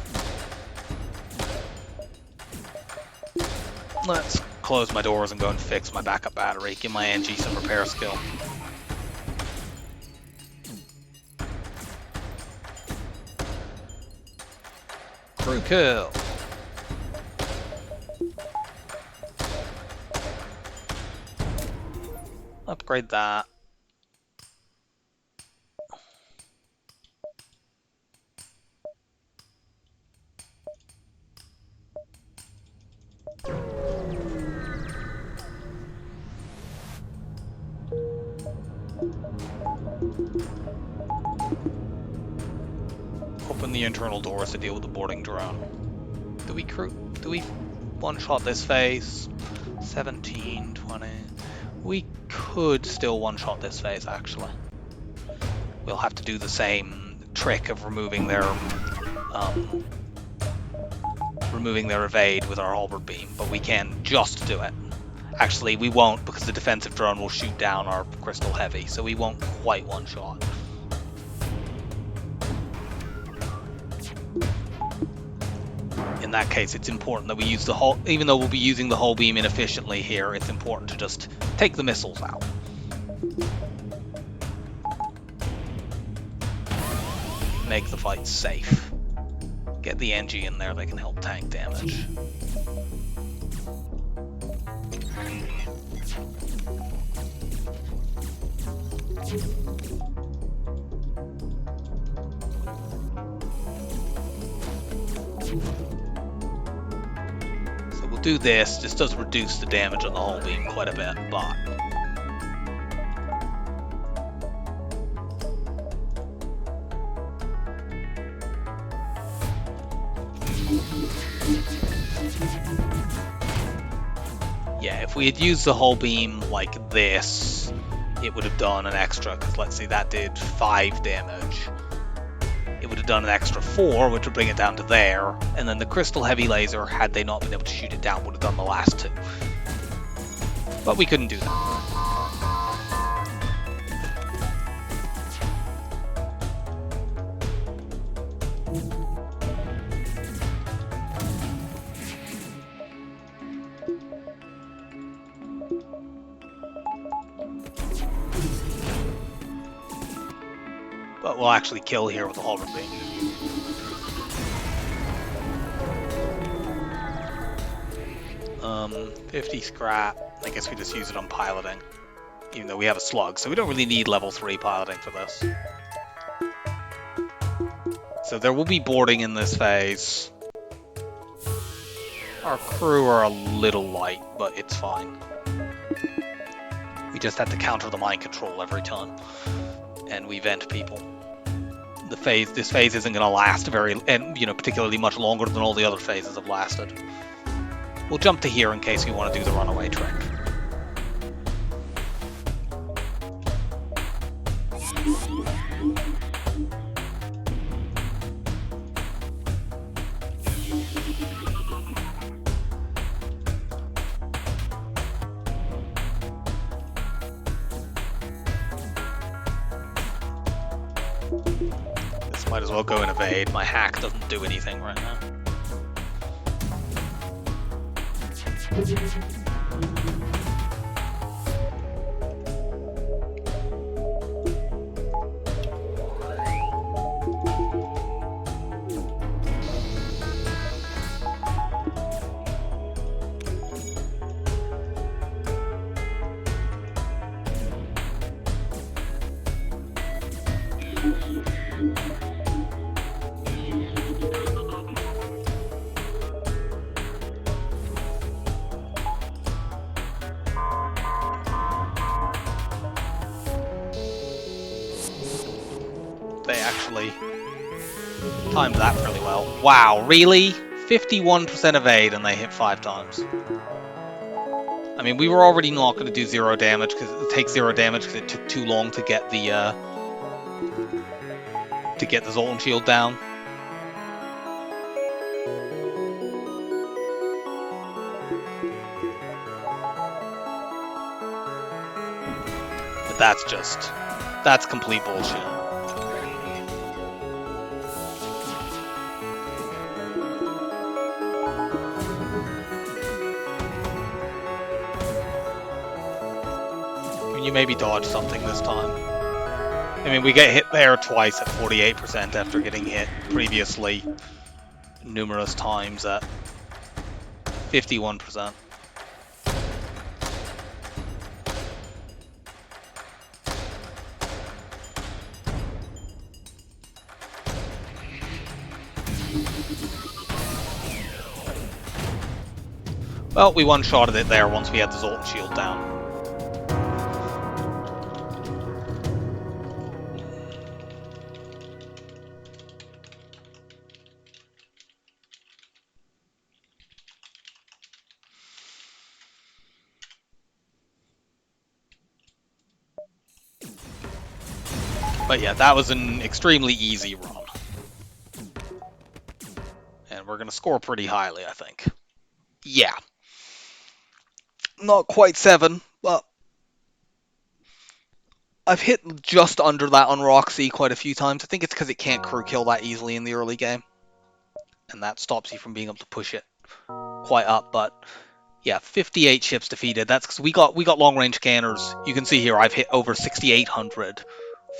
Let's close my doors and go and fix my backup battery. Give my NG some repair skill. Crew kill. Upgrade that. Open the internal doors to deal with the boarding drone. Do we one-shot this phase? 17, 20. We could still one-shot this phase, actually. We'll have to do the same trick of removing their evade with our halberd beam, but we can just do it. Actually, we won't, because the defensive drone will shoot down our crystal heavy, so we won't quite one-shot. In that case, it's important that we use the hull, even though we'll be using the hull beam inefficiently here, it's important to just take the missiles out. Make the fight safe. Get the NG in there, they can help tank damage. So we'll do this. This does reduce the damage on the hull beam quite a bit, but yeah, if we had used the hull beam like this, it would have done an extra, because let's see, that did 5 damage. It would have done an extra 4, which would bring it down to there, and then the crystal heavy laser, had they not been able to shoot it down, would have done the last 2. But we couldn't do that. But we'll actually kill here with the Halberd Beam. Um, 50 scrap. I guess we just use it on piloting. Even though we have a slug, so we don't really need level 3 piloting for this. So there will be boarding in this phase. Our crew are a little light, but it's fine. We just have to counter the mind control every time. And we vent people. This phase isn't going to last particularly much longer than all the other phases have lasted. We'll jump to here in case we want to do the runaway trick. This might as well go and evade. My hack doesn't do anything right now. They actually timed that really well. Wow, really? 51% evade and they hit 5 times. I mean, we were already not going to do 0 damage because it takes 0 damage because it took too long to get the Zoltan shield down. But that's complete bullshit. You maybe dodge something this time. I mean, we get hit there twice at 48% after getting hit previously numerous times at 51%. Well, we one-shotted it there once we had the Zoltan shield down. But yeah, that was an extremely easy run. And we're going to score pretty highly, I think. Yeah. Not quite 7, but I've hit just under that on Roxy quite a few times. I think it's because it can't crew kill that easily in the early game. And that stops you from being able to push it quite up, but yeah, 58 ships defeated. That's because we got long range scanners. You can see here I've hit over 6,800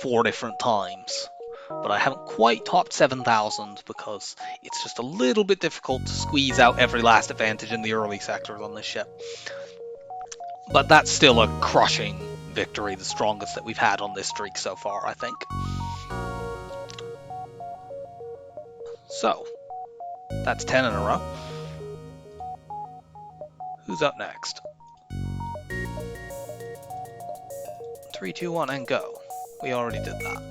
4 different times. But I haven't quite topped 7,000 because it's just a little bit difficult to squeeze out every last advantage in the early sectors on this ship. But that's still a crushing victory, the strongest that we've had on this streak so far, I think. So, that's 10 in a row. Who's up next? 3, 2, 1, and go. We already did that.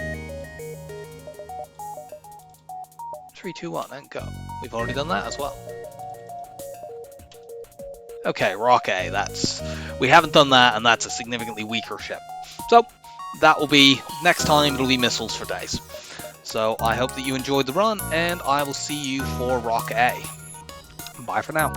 3, 2, 1, and go. We've already done that as well. Okay, Rock A, we haven't done that, and that's a significantly weaker ship. So, that will be, next time, it'll be missiles for days. So, I hope that you enjoyed the run, and I will see you for Rock A. Bye for now.